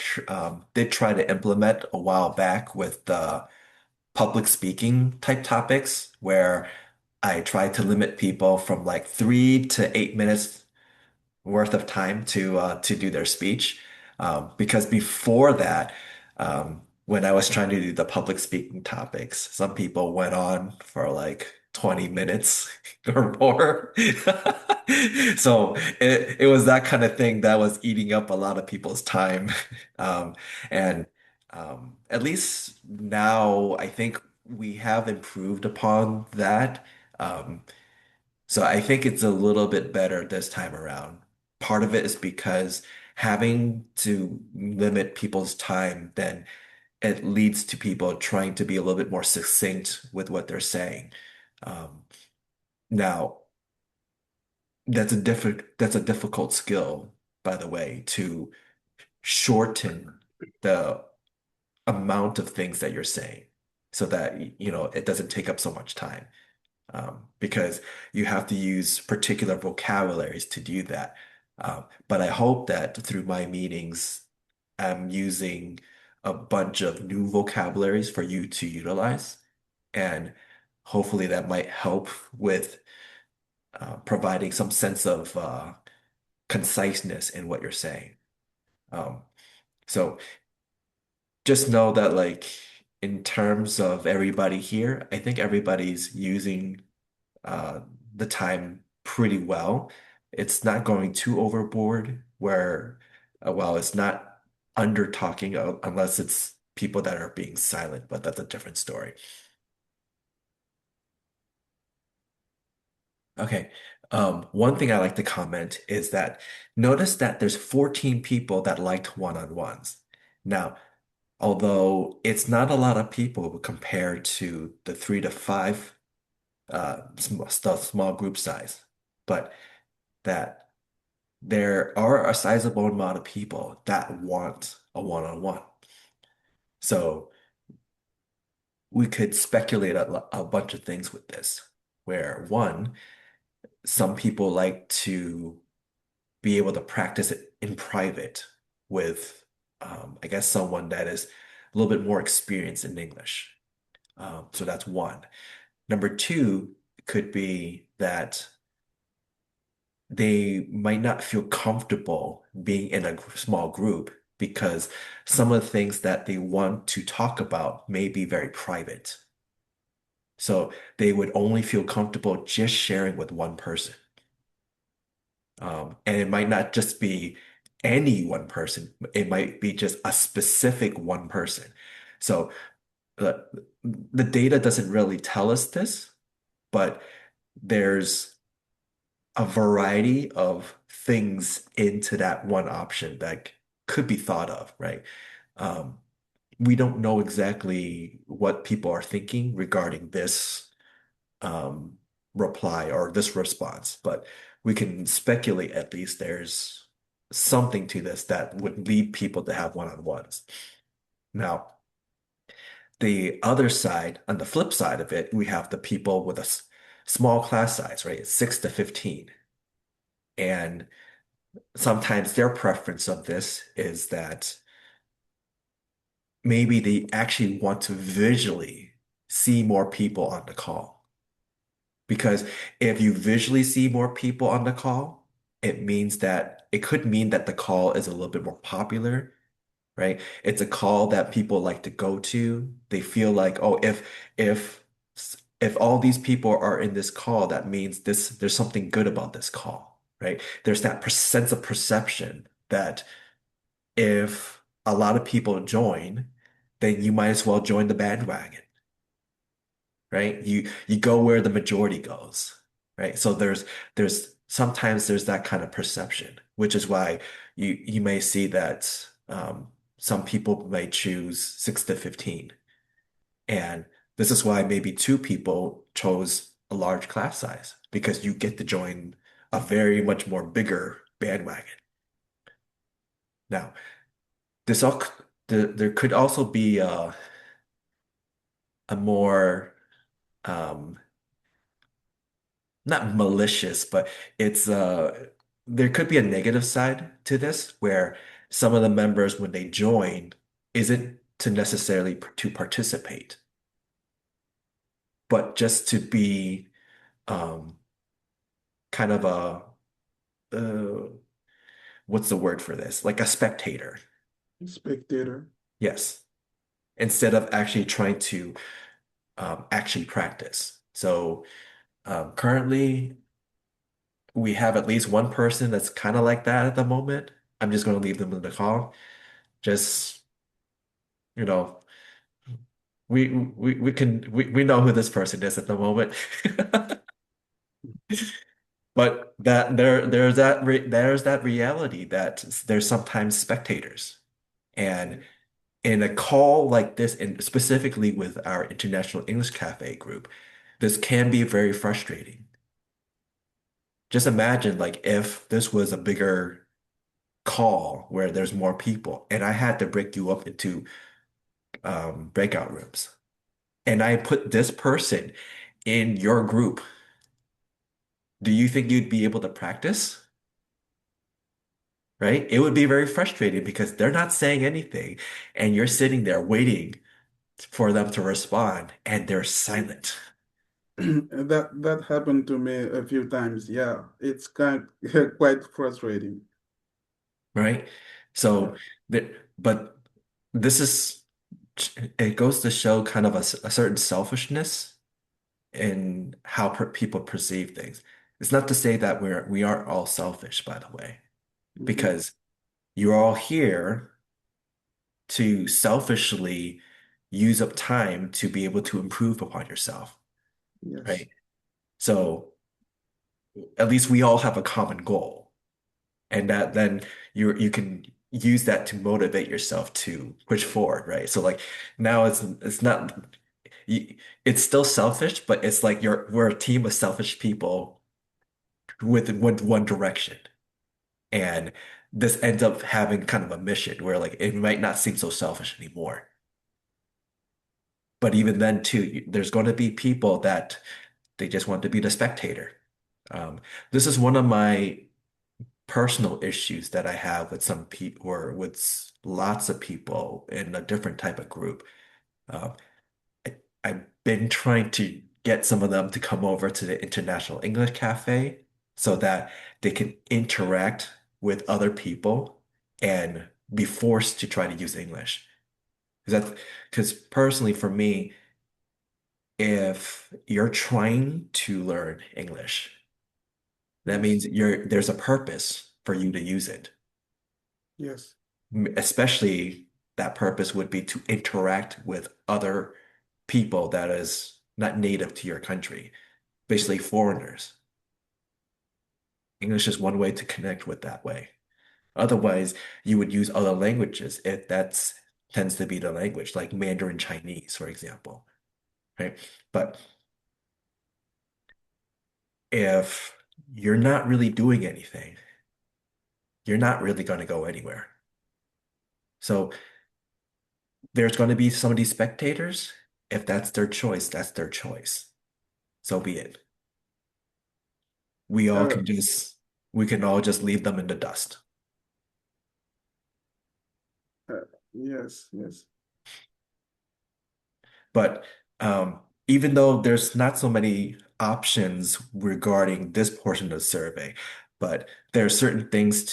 did try to implement a while back with the public speaking type topics, where I tried to limit people from like 3 to 8 minutes worth of time to do their speech. Because before that, when I was trying to do the public speaking topics, some people went on for like 20 minutes or more. So it was that kind of thing that was eating up a lot of people's time. Um, and at least now I think we have improved upon that. Um, so I think it's a little bit better this time around. Part of it is because having to limit people's time, then it leads to people trying to be a little bit more succinct with what they're saying. Um, Now, that's a difficult skill, by the way, to shorten the amount of things that you're saying so that it doesn't take up so much time. Because you have to use particular vocabularies to do that. But I hope that through my meetings, I'm using a bunch of new vocabularies for you to utilize. And hopefully that might help with providing some sense of conciseness in what you're saying. Um, so just know that, like, in terms of everybody here, I think everybody's using uh, the time pretty well. It's not going too overboard where, well, it's not under talking unless it's people that are being silent, but that's a different story. Okay. One thing I like to comment is that notice that there's 14 people that liked one-on-ones. Now, although it's not a lot of people compared to the 3 to 5 small group size, but that there are a sizable amount of people that want a one-on-one. So we could speculate a bunch of things with this, where one, some people like to be able to practice it in private with, I guess, someone that is a little bit more experienced in English. So that's one. Number two could be that they might not feel comfortable being in a small group because some of the things that they want to talk about may be very private. So they would only feel comfortable just sharing with one person. And it might not just be any one person, it might be just a specific one person. So the, the data doesn't really tell us this, but there's a variety of things into that one option that could be thought of, right? Um, we don't know exactly what people are thinking regarding this um, reply or this response, but we can speculate at least there's something to this that would lead people to have one-on-ones. Now, the other side, on the flip side of it, we have the people with a small class size, right? It's 6 to 15. And sometimes their preference of this is that maybe they actually want to visually see more people on the call. Because if you visually see more people on the call, it could mean that the call is a little bit more popular, right? It's a call that people like to go to. They feel like, oh, if if all these people are in this call, that means there's something good about this call, right? There's that sense of perception that if a lot of people join, then you might as well join the bandwagon, right? You go where the majority goes, right? So there's sometimes there's that kind of perception, which is why you may see that some people may choose 6 to 15. And this is why maybe two people chose a large class size because you get to join a very much more bigger bandwagon. Now, this all there could also be a more um, not malicious, but it's there could be a negative side to this where some of the members when they join isn't to necessarily to participate, but just to be um, kind of a uh, what's the word for this? Like a spectator. Spectator. Yes. Instead of actually trying to actually practice. So currently we have at least one person that's kind of like that at the moment. I'm just going to leave them in the call. Just, you know, we know who this person is at the moment. But that there's that reality that there's sometimes spectators. And in a call like this, and specifically with our International English Cafe group, this can be very frustrating. Just imagine like if this was a bigger call where there's more people and I had to break you up into breakout rooms and I put this person in your group, do you think you'd be able to practice? Right? It would be very frustrating because they're not saying anything and you're sitting there waiting for them to respond and they're silent, That happened to me a few times. Yeah, it's quite frustrating. right? Yeah. So that, but this is, it goes to show kind of a certain selfishness in how people perceive things. It's not to say that we aren't all selfish, by the way, Mhm. because you're all here to selfishly use up time to be able to improve upon yourself, Yes. right? So at least we all have a common goal, and that then you can use that to motivate yourself to push forward, right? So like now it's not it's still selfish, but it's like we're a team of selfish people with one direction. And this ends up having kind of a mission where like it might not seem so selfish anymore. But even then too, there's going to be people that they just want to be the spectator. This is one of my personal issues that I have with some people or with lots of people in a different type of group. Um, I've been trying to get some of them to come over to the International English Cafe so that they can interact with other people and be forced to try to use English. Because personally, for me, if you're trying to learn English, that Yes. means there's a purpose for you to use it. Yes. Especially that purpose would be to interact with other people that is not native to your country, basically foreigners. English is one way to connect with that way. Otherwise, you would use other languages if that's tends to be the language, like Mandarin Chinese, for example, right? But if you're not really doing anything, you're not really going to go anywhere. So there's going to be some of these spectators. If that's their choice, that's their choice. So be it. We all Uh, can we can all just leave them in the dust. uh, yes. Yes. But even though there's not so many options regarding this portion of the survey, but there are certain things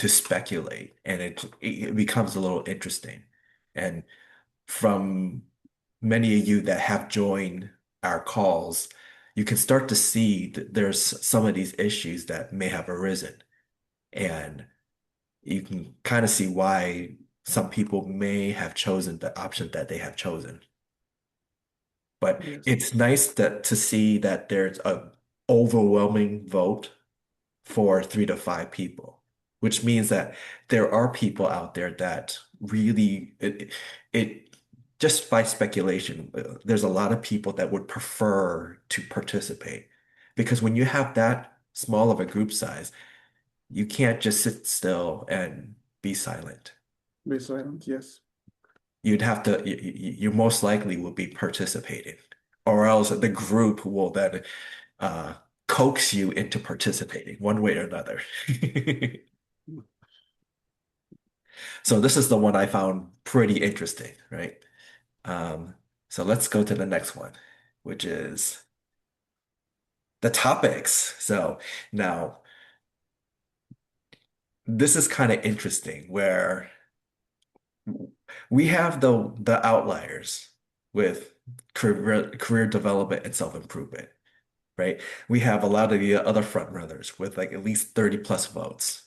to speculate, and it becomes a little interesting. And from many of you that have joined our calls, you can start to see that there's some of these issues that may have arisen, and you can kind of see why some people may have chosen the option that they have chosen. But Yes. it's nice that to see that there's a overwhelming vote for 3 to 5 people, which means that there are people out there that really it just by speculation, there's a lot of people that would prefer to participate because when you have that small of a group size, you can't just sit still and be silent. Be silent. Yes. You'd have to, you most likely will be participating, or else the group will then uh, coax you into participating one way or another. So this is the one I found pretty interesting, right? Um, so let's go to the next one, which is the topics. So now this is kind of interesting where we have the outliers with career development and self-improvement, right? We have a lot of the other front runners with like at least 30 plus votes.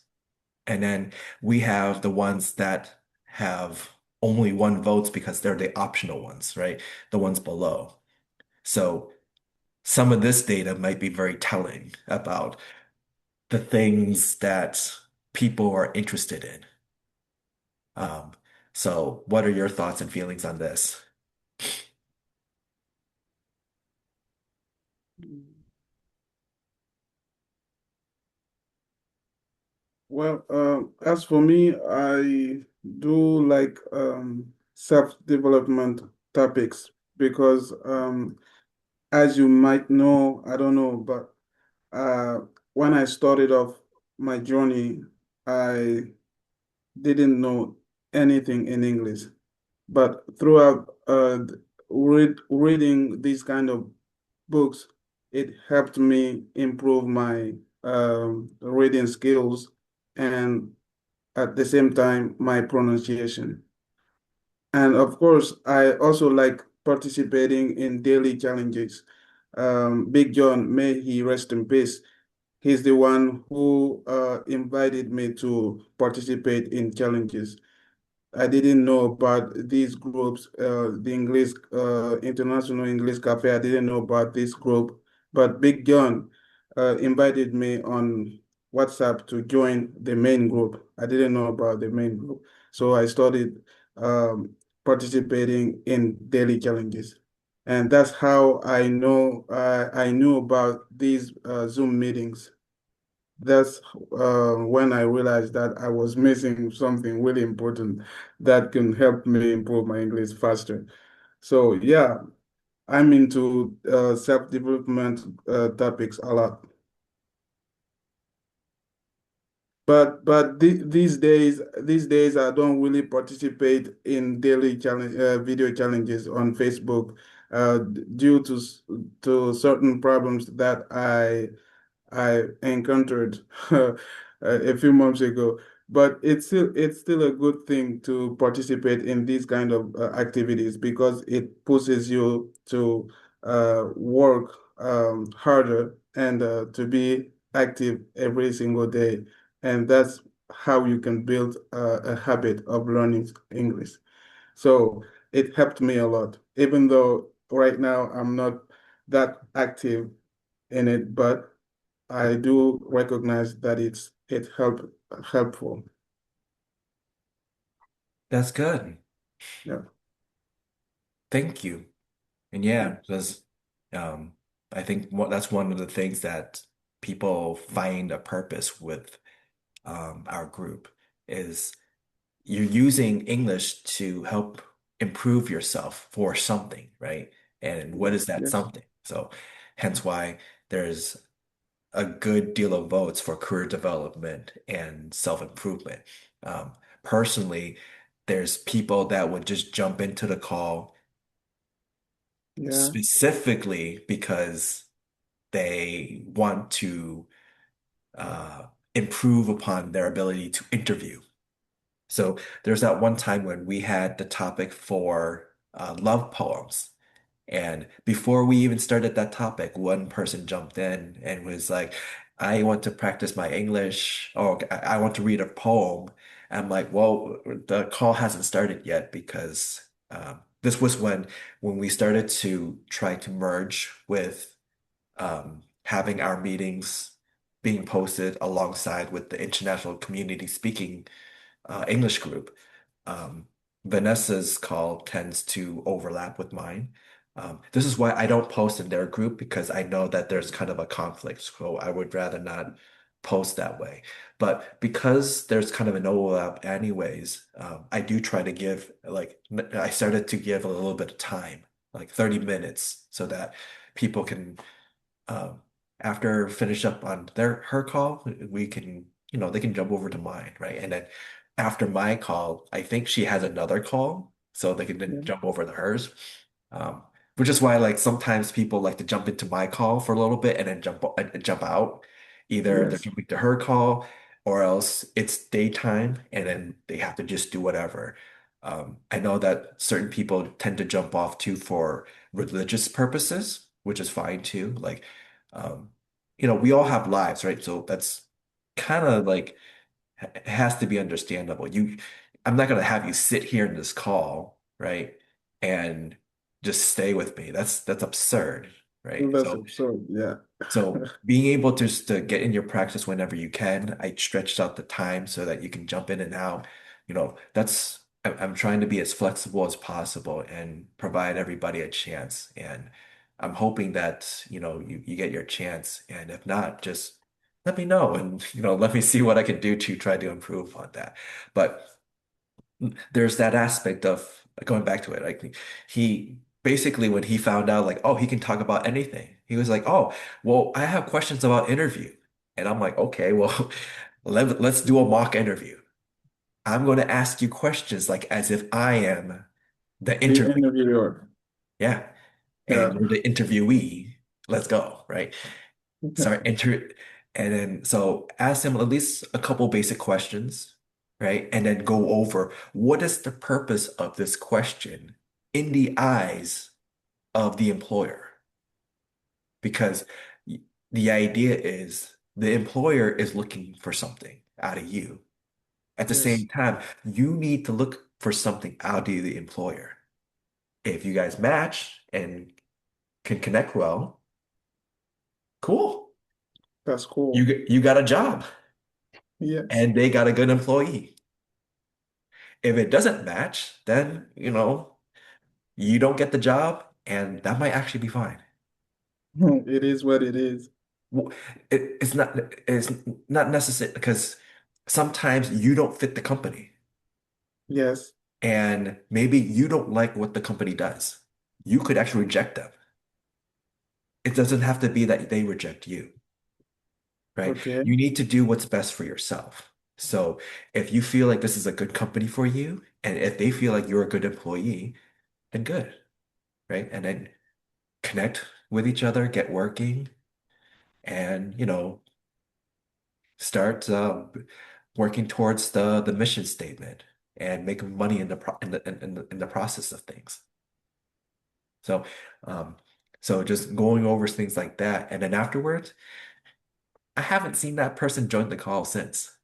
And then we have the ones that have only 1 votes because they're the optional ones, right? The ones below. So some of this data might be very telling about the things that people are interested in. Um, so what are your thoughts and feelings on this? Well, as for me, I do like self-development topics because, as you might know, I don't know, but when I started off my journey, I didn't know anything in English. But throughout reading these kind of books, it helped me improve my reading skills and at the same time my pronunciation. And of course, I also like participating in daily challenges. Big John, may he rest in peace. He's the one who invited me to participate in challenges. I didn't know about these groups, the English, International English Cafe. I didn't know about this group, but Big John invited me on WhatsApp to join the main group. I didn't know about the main group. So I started um, participating in daily challenges. And that's how I knew about these Zoom meetings. That's when I realized that I was missing something really important that can help me improve my English faster. So yeah, I'm into self-development topics a lot. But these days I don't really participate in daily challenge video challenges on Facebook due to certain problems that I encountered a few months ago. But it's still a good thing to participate in these kind of activities because it pushes you to work harder and to be active every single day. And that's how you can build a habit of learning English. So it helped me a lot, even though right now I'm not that active in it, but I do recognize that it helpful. That's good. Yeah. Thank you. And Yeah. yeah, because um, I think that's one of the things that people find a purpose with our group is you're using English to help improve yourself for something, right? And what is Yes. that Yes. something? So hence why there's a good deal of votes for career development and self-improvement. Um, Personally, there's people that would just jump into the call Yeah. specifically because they want to improve upon their ability to interview. So there's that one time when we had the topic for love poems. And before we even started that topic, one person jumped in and was like, I want to practice my English, or I want to read a poem. I'm like, well, the call hasn't started yet because this was when we started to try to merge with having our meetings being posted alongside with the international community speaking English group. Um, Vanessa's call tends to overlap with mine. This is why I don't post in their group because I know that there's kind of a conflict. So I would rather not post that way. But because there's kind of an overlap anyways, I do try to give I started to give a little bit of time, like 30 minutes, so that people can um, after finish up on her call, we can, they can jump over to mine, right? And then after my call, I think she has another call, so they can then Yeah. jump over to hers. Um, which is why like sometimes people like to jump into my call for a little bit and then jump out. Either they're Yes. jumping to her call or else it's daytime and then they have to just do whatever. I know that certain people tend to jump off too for religious purposes, which is fine too. Like, um, we all have lives, right? So that's kind of like it has to be understandable. I'm not gonna have you sit here in this call, right? And just stay with me. That's absurd, right? That's So absurd. Yeah. so being able to just to get in your practice whenever you can, I stretched out the time so that you can jump in and out. I'm trying to be as flexible as possible and provide everybody a chance. And I'm hoping that, you get your chance. And if not, just let me know and, let me see what I can do to try to improve on that. But there's that aspect of going back to it. Like he basically when he found out like, oh, he can talk about anything, he was like, oh, well, I have questions about interview. And I'm like, okay, well, let's do a mock interview. I'm going to ask you questions like as if I am the The interview. interviewer. Yeah. Yeah. And you're the interviewee. Let's go, right? Start enter and then so ask him at least a couple basic questions, right? And then go over what is the purpose of this question in the eyes of the employer? Because the idea is the employer is looking for something out of you. At the Yes. same time, you need to look for something out of the employer. If you guys match and can connect well, cool. That's You cool. you got a job Yes. and they got a good employee. If it doesn't match, then, you don't get the job, and that might actually be fine. It is what it is. Well, it's not necessary because sometimes you don't fit the company, Yes. and maybe you don't like what the company does. You could actually reject them. It doesn't have to be that they reject you, right? Okay. You need to do what's best for yourself. So if you feel like this is a good company for you, and if they feel like you're a good employee, then good, right? And then connect with each other, get working, and start working towards the mission statement and making money in the pro in the process of things. So um, so just going over things like that, and then afterwards, I haven't seen that person join the call since,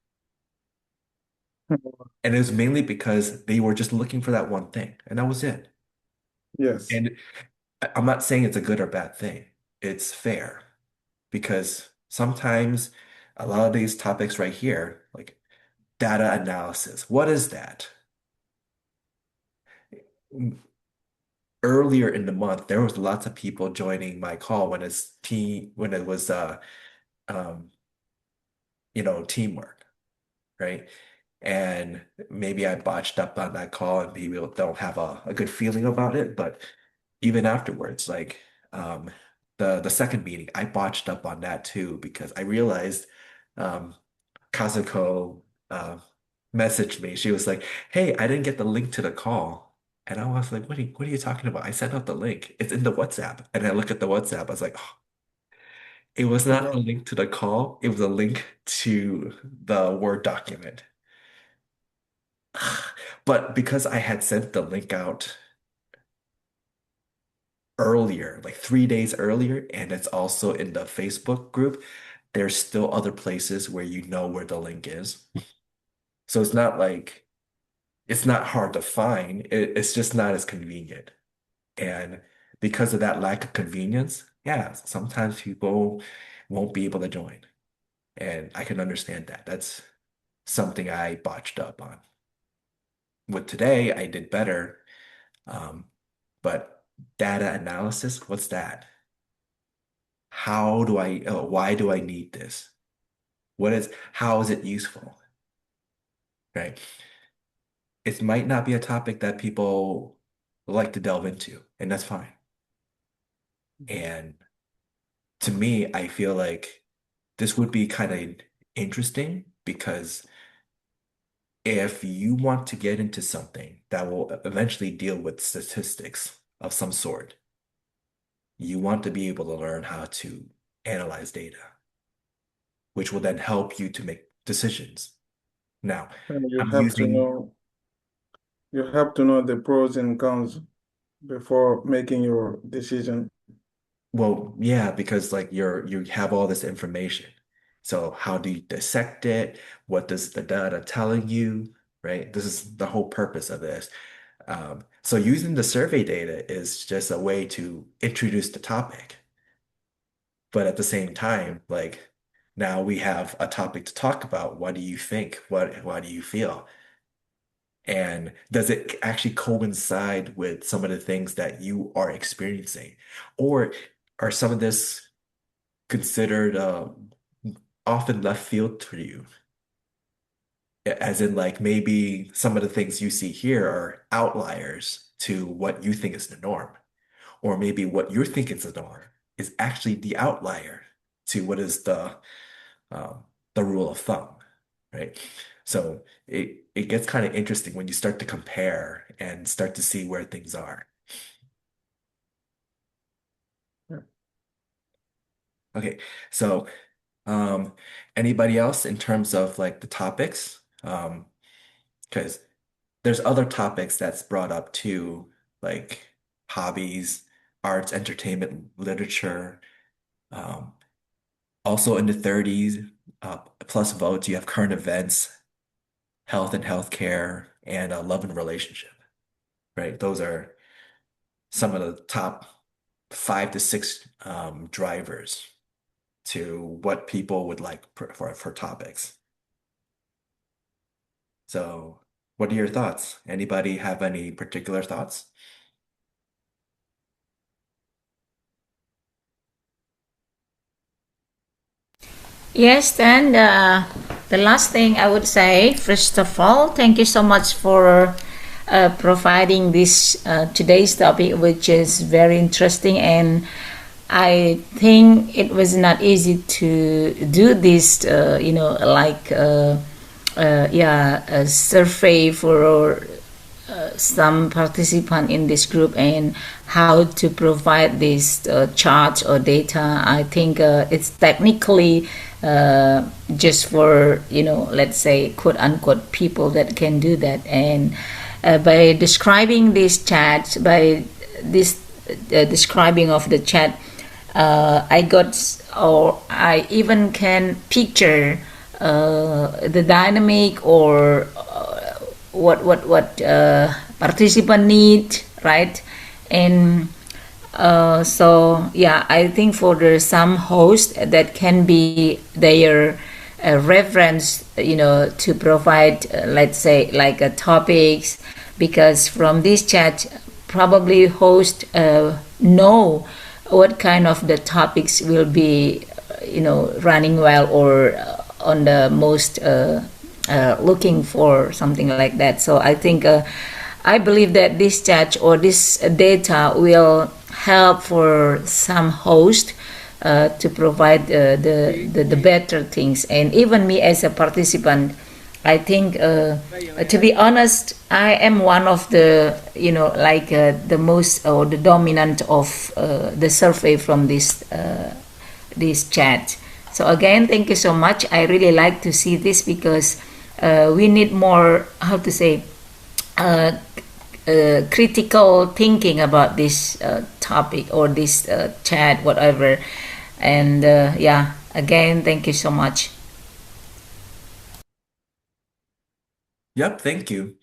and it was mainly because they were just looking for that one thing, and that was it. Yes. And I'm not saying it's a good or bad thing. It's fair because sometimes a lot of these topics right here, like data analysis, what is that? Earlier in the month, there was lots of people joining my call when it was um, teamwork, right? And maybe I botched up on that call and people don't have a good feeling about it. But even afterwards, like um, the second meeting, I botched up on that too because I realized um, Kazuko messaged me. She was like, "Hey, I didn't get the link to the call." And I was like, what are you talking about? I sent out the link. It's in the WhatsApp. And I look at the WhatsApp. I was like, oh. It was not a Yeah. link to the call, it was a link to the Word document. But because I had sent the link out earlier, like 3 days earlier, and it's also in the Facebook group, there's still other places where you know where the link is. So it's not like it's not hard to find. It's just not as convenient. And because of that lack of convenience, yeah, sometimes people won't be able to join. And I can understand that. That's something I botched up on. With today, I did better. Um, but data analysis, what's that? Why do I need this? How is it useful? Right? It might not be a topic that people like to delve into, and that's fine. And to me, I feel like this would be kind of interesting because if you want to get into something that will eventually deal with statistics of some sort, you want to be able to learn how to analyze data, which will then help you to make decisions. Now, And I'm using, you have to know the pros and cons before making your decision. well, yeah, because like you have all this information. So how do you dissect it? What does the data telling you, right? This is the whole purpose of this. So using the survey data is just a way to introduce the topic. But at the same time, like now we have a topic to talk about. What do you think? Why do you feel? And does it actually coincide with some of the things that you are experiencing? Or are some of this considered often left field to you? As in, like, maybe some of the things you see here are outliers to what you think is the norm. Or maybe what you're thinking is the norm is actually the outlier to what is um, the rule of thumb, right? So it gets kind of interesting when you start to compare and start to see where things are. Yeah. Okay, so um, anybody else in terms of like the topics? Because there's other topics that's brought up too, like hobbies, arts, entertainment, literature. Um, Also in the 30s, plus votes, you have current events, health and healthcare, and love and relationship, right? Those are some of the top 5 to 6 drivers to what people would like for topics. So, what are your thoughts? Anybody have any particular thoughts? Yes, then the last thing I would say, first of all, thank you so much for providing this today's topic, which is very interesting, and I think it was not easy to do this, yeah, a survey for some participant in this group and how to provide this chart or data. I think it's technically just for, let's say, quote unquote, people that can do that. And by describing this chat, by this describing of the chat, I got, or I even can picture the dynamic or what participant need, right? And so yeah, I think for the some host that can be their reference, to provide, let's say, like topics, because from this chat probably host know what kind of the topics will be running well, or on the most looking for something like that. So I think I believe that this chat or this data will help for some host to provide the better things. And even me as a participant, I think to be honest, I am one of the the most or the dominant of the survey from this this chat. So again, thank you so much. I really like to see this because we need more, how to say, uh, critical thinking about this topic or this chat, whatever. And yeah, again, thank you so much. Yep, thank you.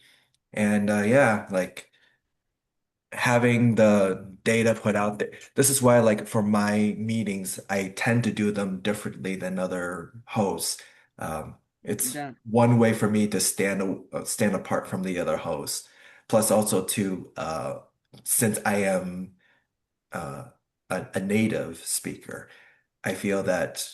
And yeah, like having the data put out there. This is why, like, for my meetings, I tend to do them differently than other hosts. It's Yeah, one way for me to stand apart from the other hosts. Plus, also to since I am uh, a native speaker, I feel that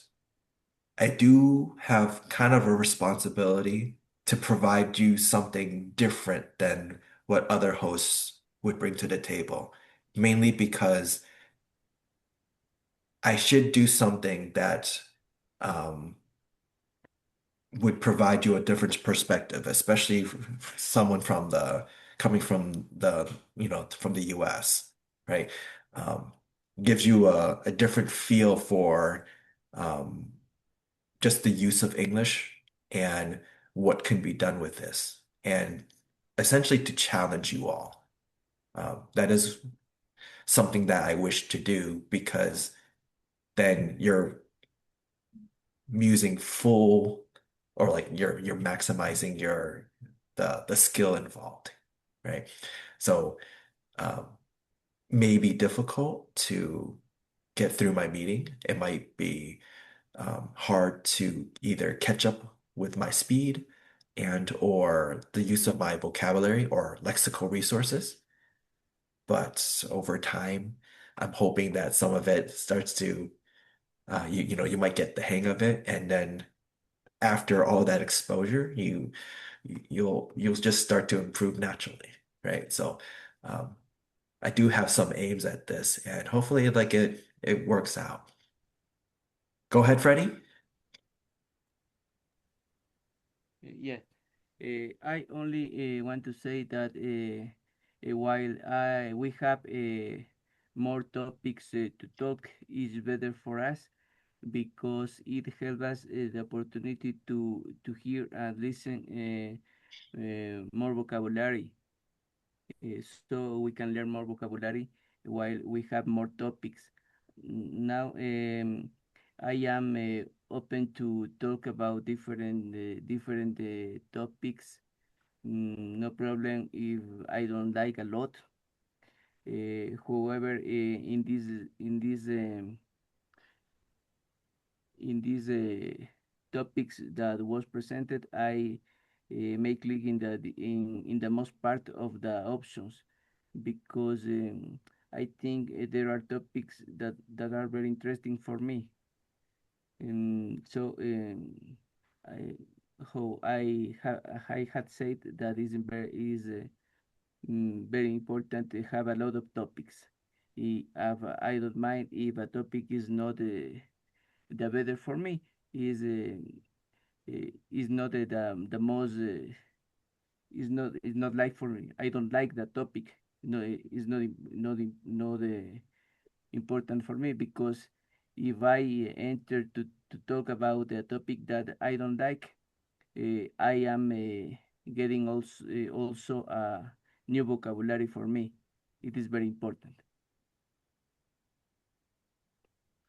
I do have kind of a responsibility to provide you something different than what other hosts would bring to the table, mainly because I should do something that um, would provide you a different perspective, especially someone from the coming from the, from the US, right? Um, gives you a different feel for um, just the use of English and what can be done with this, and essentially to challenge you all. That is something that I wish to do because then you're using full, or like you're maximizing the skill involved, right? So um, may be difficult to get through my meeting. It might be hard to either catch up with my speed and or the use of my vocabulary or lexical resources. But over time, I'm hoping that some of it starts to, you might get the hang of it, and then after all that exposure, you'll just start to improve naturally, right? So, um, I do have some aims at this, and hopefully, like it works out. Go ahead, Freddie. yeah. I only want to say that while I we have more topics to talk, is better for us because it helps us the opportunity to hear and listen more vocabulary, so we can learn more vocabulary while we have more topics. Now, I am open to talk about different topics. No problem if I don't like a lot. However, in these topics that was presented, I may click in the most part of the options because I think there are topics that are very interesting for me. So I how I had said that is very important to have a lot of topics. I don't mind if a topic is not the better for me. Is not the most is not like for me. I don't like the topic. No, it's not important for me because if I enter to talk about a topic that I don't like, I am getting also a new vocabulary for me. It is very important.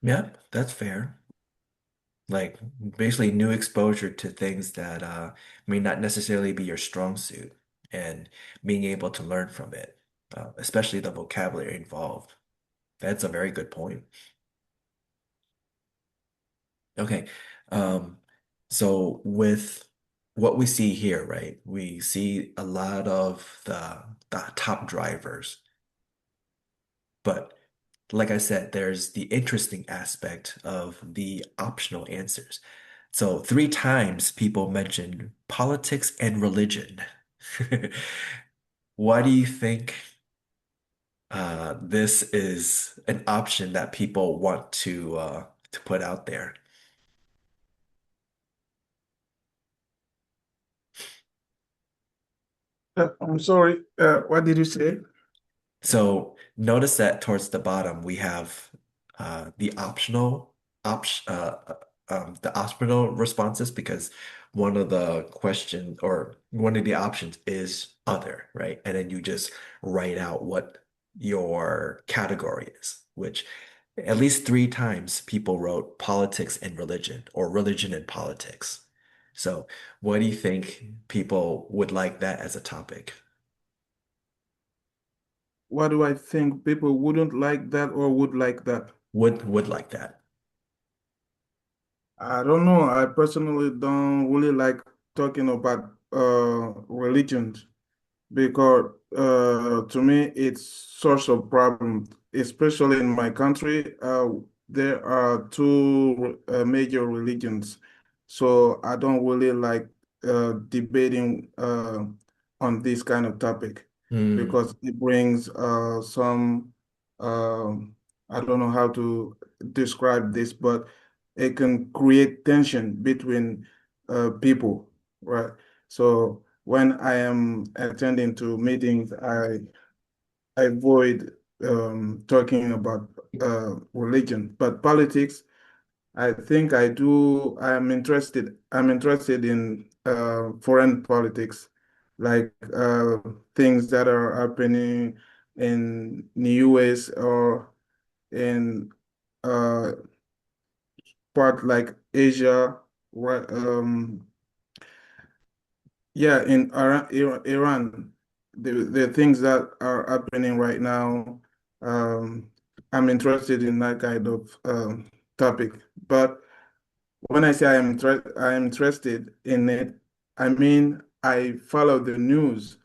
Yep, that's fair. Like basically new exposure to things that may not necessarily be your strong suit, and being able to learn from it, especially the vocabulary involved. That's a very good point. Okay. Um, so with what we see here, right, we see a lot of the top drivers, but like I said, there's the interesting aspect of the optional answers. So 3 times people mentioned politics and religion. Why do you think this is an option that people want to put out there? I'm sorry. What did you say? So notice that towards the bottom we have the optional the optional responses because one of the question or one of the options is other, right? And then you just write out what your category is, which at least three times people wrote politics and religion or religion and politics. So, what do you think people would like that as a topic? What do I think people wouldn't like that or would like that? Would like that. I don't know. I personally don't really like talking about religions because to me it's source of problem, especially in my country. There are two major religions, so I don't really like debating on this kind of topic Hmm. because it brings some I don't know how to describe this, but it can create tension between people, right? So when I am attending to meetings, I avoid talking about religion, but politics, I think I do. I'm interested in foreign politics, like things that are happening in the US or in uh, part like Asia, right? Yeah, in Iran, the things that are happening right now, um, I'm interested in that kind of topic. But when I say I am interested in it, I mean I follow the news,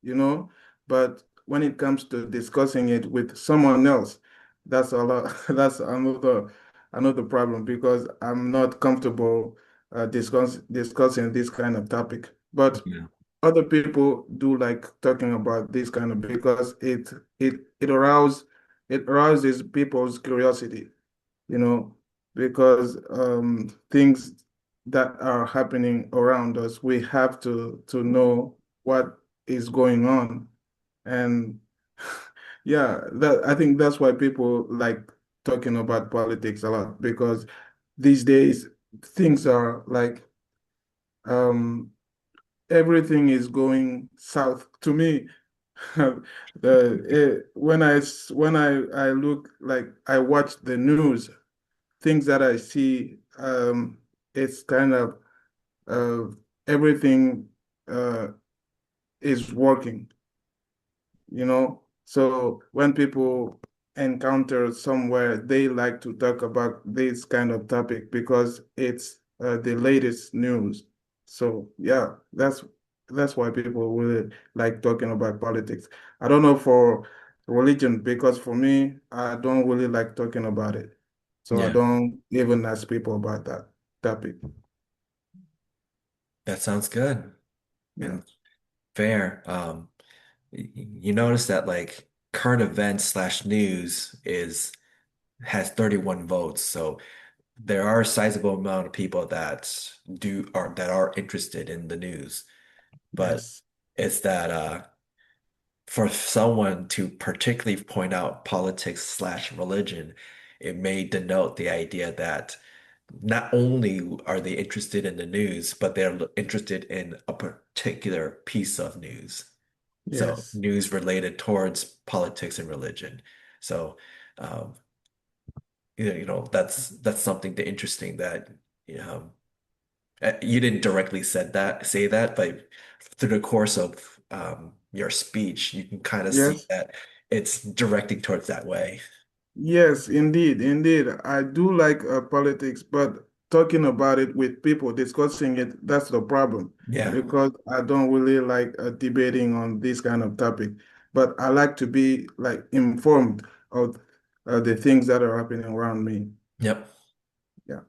you know. But when it comes to discussing it with someone else, that's a lot. That's another problem because I'm not comfortable discussing this kind of topic. But Yeah. other people do like talking about this kind of because it arouses people's curiosity, you know, because things that are happening around us, we have to know what is going on. And yeah, that I think that's why people like talking about politics a lot because these days things are like um everything is going south to me. When I look like I watch the news, things that I see, it's kind of uh, everything uh, is working, you know. So when people encounter somewhere, they like to talk about this kind of topic because it's the latest news. So yeah, that's why people really like talking about politics. I don't know for religion because for me, I don't really like talking about it. So I Yeah, don't even ask people about that topic. that sounds good Yeah. and fair. You notice that like current events slash news is has 31 votes, so there are a sizable amount of people that are interested in the news, but Yes. it's that for someone to particularly point out politics slash religion, it may denote the idea that not only are they interested in the news, but they're interested in a particular piece of news. So Yes. news related towards politics and religion. So um, that's something interesting that um, you didn't directly say that, but through the course of your speech, you can kind of see Yes. that it's directing towards that way. Yes, indeed, indeed. I do like politics, but talking about it with people, discussing it, that's the problem. Yeah. Because I don't really like debating on this kind of topic. But I like to be like informed of the things that are happening around me. Yep. Yeah.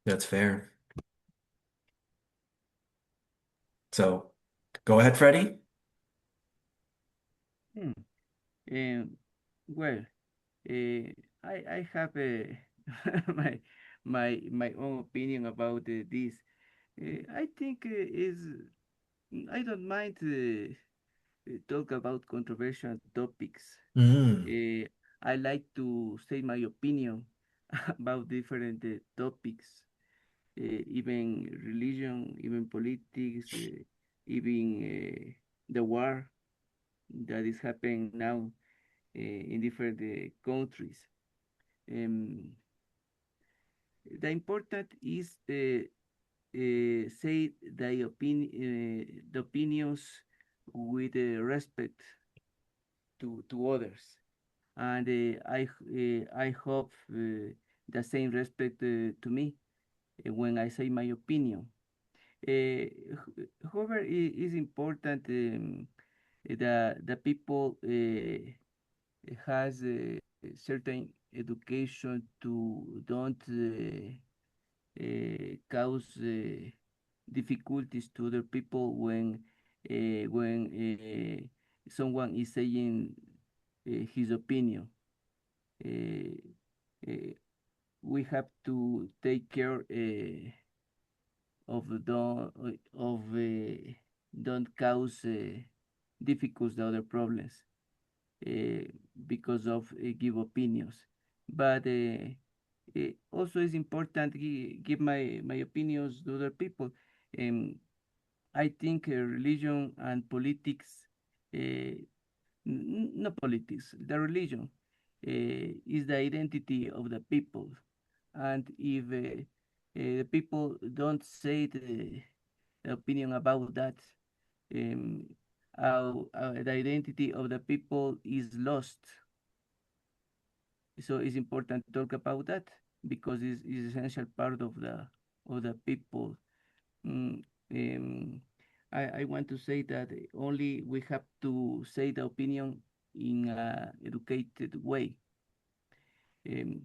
That's fair. So go ahead, Freddie. Hmm. Um, well, I have my my own opinion about this. I think is I don't mind talk about controversial topics. Mm, I like to say my opinion about different topics, even religion, even politics, even the war that is happening now in different countries. Um, the important is say the opinions with respect to others, and I hope the same respect to me when I say my opinion. However, it is important the people has certain education to don't cause difficulties to other people when someone is saying his opinion. Uh, uh, we have to take care of don't cause difficult other problems uh, because of give opinions. But also it's important give my opinions to other people. Um, I think religion and politics, not politics, the religion is the identity of the people, and if the people don't say the opinion about that, um, the identity of the people is lost. So it's important to talk about that because it's essential part of the people. Mm, um, I want to say that only we have to say the opinion in a educated way. Um,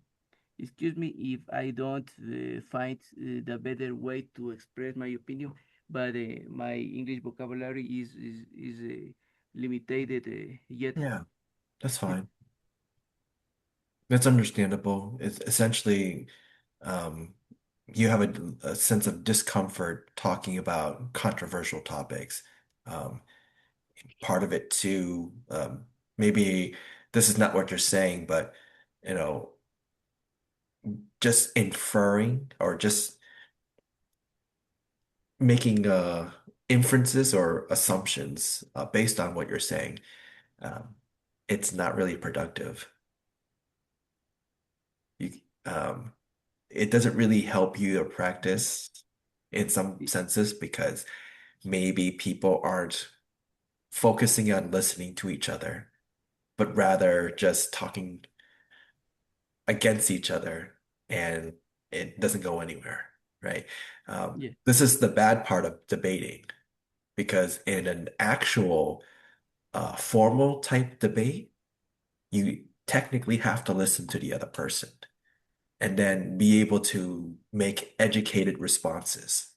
excuse me if I don't find the better way to express my opinion, but my English vocabulary is limited yet. Yeah, that's fine. That's understandable. It's essentially um, you have a sense of discomfort talking about controversial topics. Um, Part of it too, maybe this is not what you're saying, but you know, just inferring or just making inferences or assumptions based on what you're saying, um, it's not really productive. You, um, it doesn't really help you to practice in some senses because maybe people aren't focusing on listening to each other, but rather just talking against each other and it doesn't go anywhere, right? Yeah. This is the bad part of debating because in an actual formal type debate, you technically have to listen to the other person and then be able to make educated responses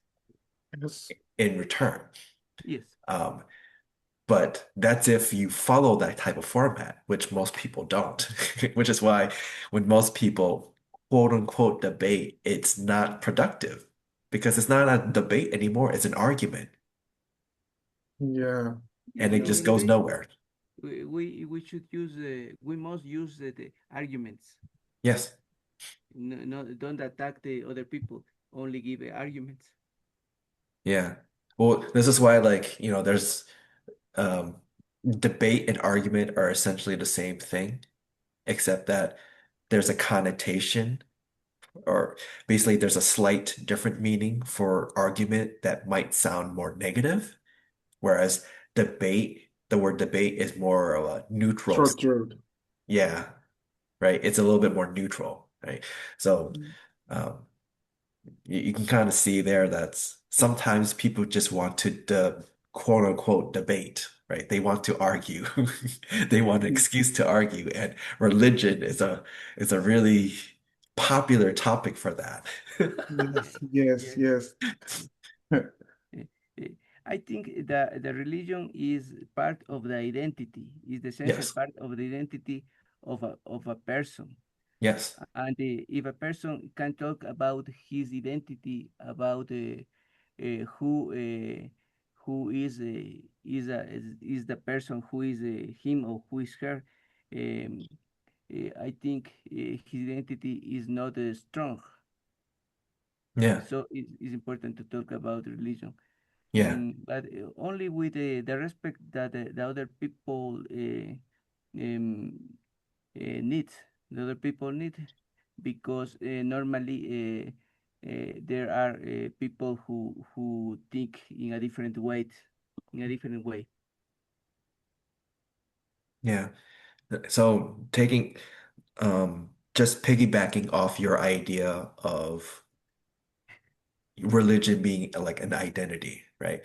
Yes. in return. Yes. Um, but that's if you follow that type of format, which most people don't, which is why when most people quote unquote debate, it's not productive because it's not a debate anymore, it's an argument Yeah. and it In just Yes. goes English, nowhere. we should use we must use the arguments. Yes. No, no, don't attack the other people. Only give arguments. Yeah. Well, this is why, like, there's um, debate and argument are essentially the same thing, except that there's a connotation, or basically there's a slight different meaning for argument that might sound more negative, whereas debate, the word debate is more of a neutral. Structured. Yeah, right. It's a little bit more neutral, right? So um, you can kind of see there that sometimes people just want to quote unquote debate, right? They want to argue. They want an excuse to argue, and religion is a really popular topic for that. Yes. Yes. Yes. Yes. Eh, eh, I think the religion is part of the identity, is the essential Yes. part of the identity of a person. Yes. And if a person can talk about his identity, about who is the person who is him or who is her, um, I think his identity is not strong. Yeah. So it's important to talk about religion. Yeah. But only with the respect that the other people um, needs, the other people need, because normally there are people who think in a different way. Yeah. So just piggybacking off your idea of religion being like an identity, right?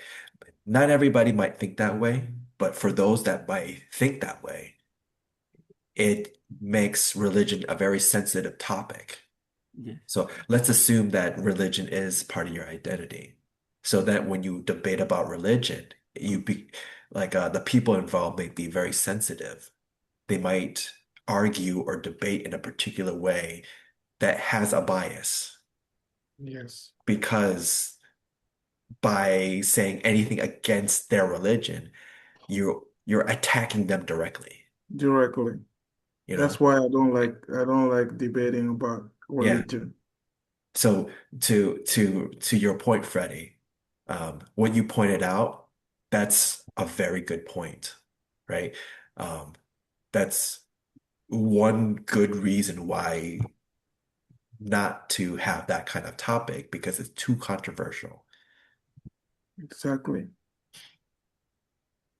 Not everybody might think that way, but for those that might think that way, it makes religion a very sensitive topic. Yes. So let's assume that religion is part of your identity. So that when you debate about religion, you be like the people involved may be very sensitive. They might argue or debate in a particular way that has a bias Yes, because by saying anything against their religion, you're attacking them directly, directly. you That's know? why I don't like debating about Yeah. religion. So to your point, Freddie, what you pointed out, that's a very good point, right? Um, that's one good reason why not to have that kind of topic because it's too controversial. Exactly.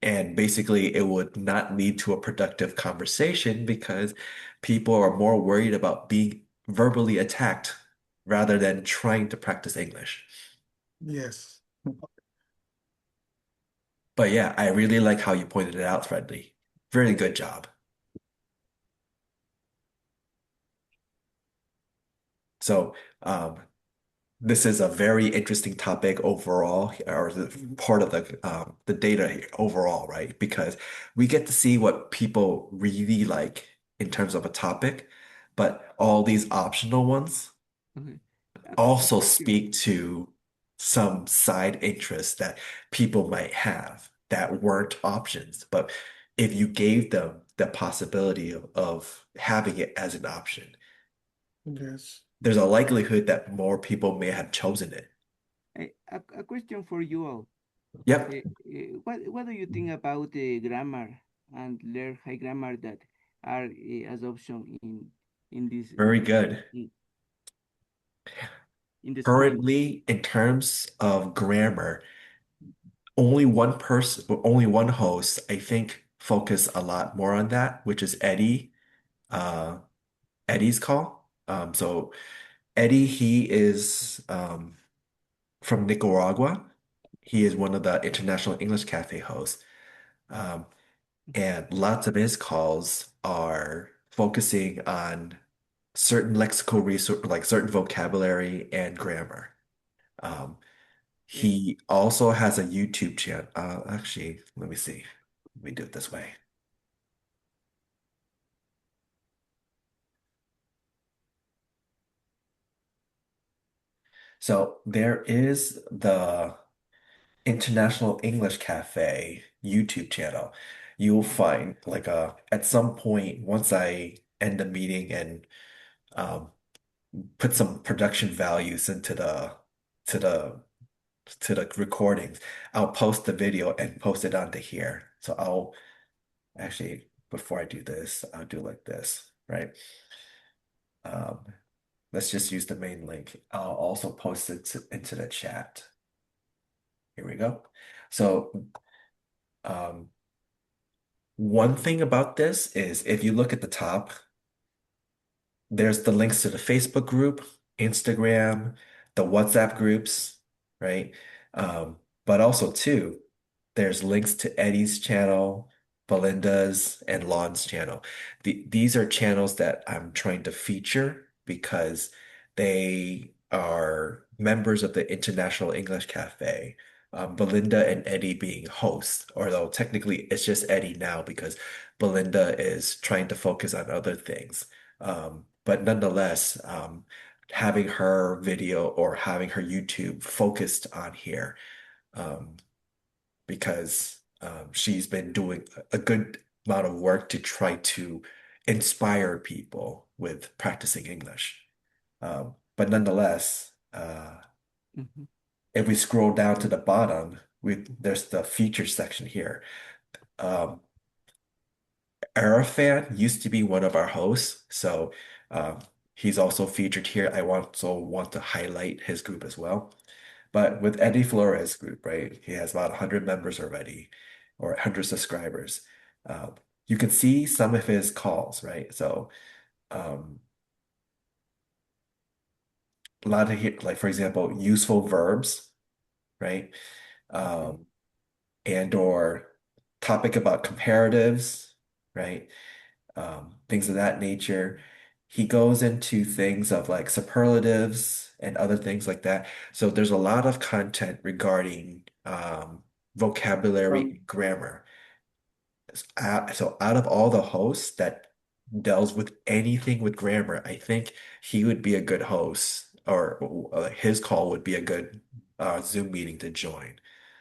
And basically, it would not lead to a productive conversation because people are more worried about being verbally attacked rather than trying to practice English. Yes. But yeah, I really like how you pointed it out, Freddie. Very good job. So, this is a very interesting topic overall, or part of the data here overall, right? Because we get to see what people really like in terms of a topic, but all these optional ones Okay. A also question. speak to some side interests that people might have that weren't options. But if you gave them the possibility of having it as an option, Yes. there's a likelihood that more people may have chosen it. A question for you all. Yep, What do you think about the grammar and learn high grammar that are as option in this very good. in the schooling? Currently, in terms of grammar, only one person, only one host, I think, focus a lot more on that, which is Eddie, uh, Eddie's call. So Eddie, he is from Nicaragua. He is one of the International English Cafe hosts. Um, and lots of his calls are focusing on certain lexical resource, like certain vocabulary and grammar. Um, Eh, he also has a YouTube channel. Actually, let me see. Let me do it this way. So there is the International English Cafe YouTube channel. You'll find like at some point once I end the meeting and um, put some production values into to the the recordings, I'll post the video and post it onto here. So I'll actually before I do this, I'll do like this, right? Um, let's just use the main link. I'll also post it into the chat. Here we go. So um, one thing about this is if you look at the top, there's the links to the Facebook group, Instagram, the WhatsApp groups, right? But also too, there's links to Eddie's channel, Belinda's, and Lon's channel. These are channels that I'm trying to feature because they are members of the International English Cafe. Belinda and Eddie being hosts, although technically it's just Eddie now because Belinda is trying to focus on other things. But nonetheless, having her video or having her YouTube focused on here, um, because she's been doing a good amount of work to try to inspire people with practicing English. But nonetheless, Mhm. if we scroll down to the bottom, there's the features section here. Um, Arafan used to be one of our hosts, so um, he's also featured here. I also want to highlight his group as well. But with Eddie Flores' group, right, he has about 100 members already, or 100 subscribers. Um, you can see some of his calls, right? So um, a lot of like, for example, useful verbs, right? Okay. Um, and or topic about comparatives, right? Things of that nature. He goes into things of like superlatives and other things like that. So there's a lot of content regarding vocabulary From and grammar. So out of all the hosts that deals with anything with grammar, I think he would be a good host, or his call would be a good Zoom meeting to join.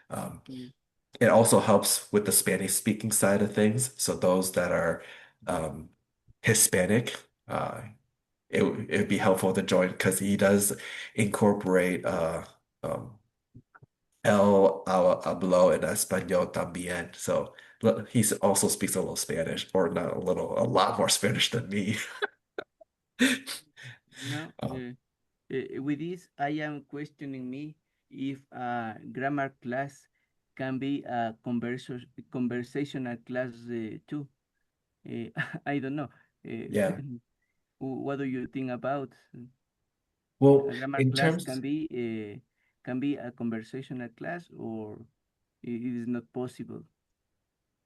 Um, Mm. it also helps with the Spanish speaking side of things. So those that are um, Hispanic, it'd be helpful to join because he does incorporate um, hablo en español también. So he also speaks a little Spanish, or not a little, a lot more Spanish than me. Now, Um, with this, I am questioning me if a grammar class can be a conversational class too. I don't know. yeah. What do you think about Well, a grammar in class terms, can be a conversational class, or it is not possible?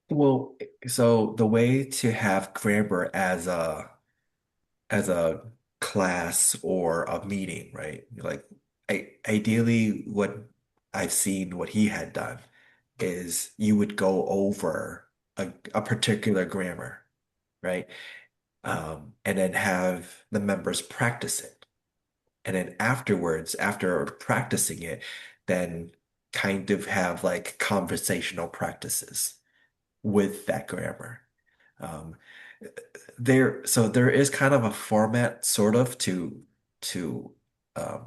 well, so the way to have grammar as a class or a meeting, right? Like, ideally, what I've seen what he had done is you would go over a particular grammar, right? And then have the members practice it. And then afterwards, after practicing it, then kind of have like conversational practices with that grammar. Um, so there is kind of a format sort of to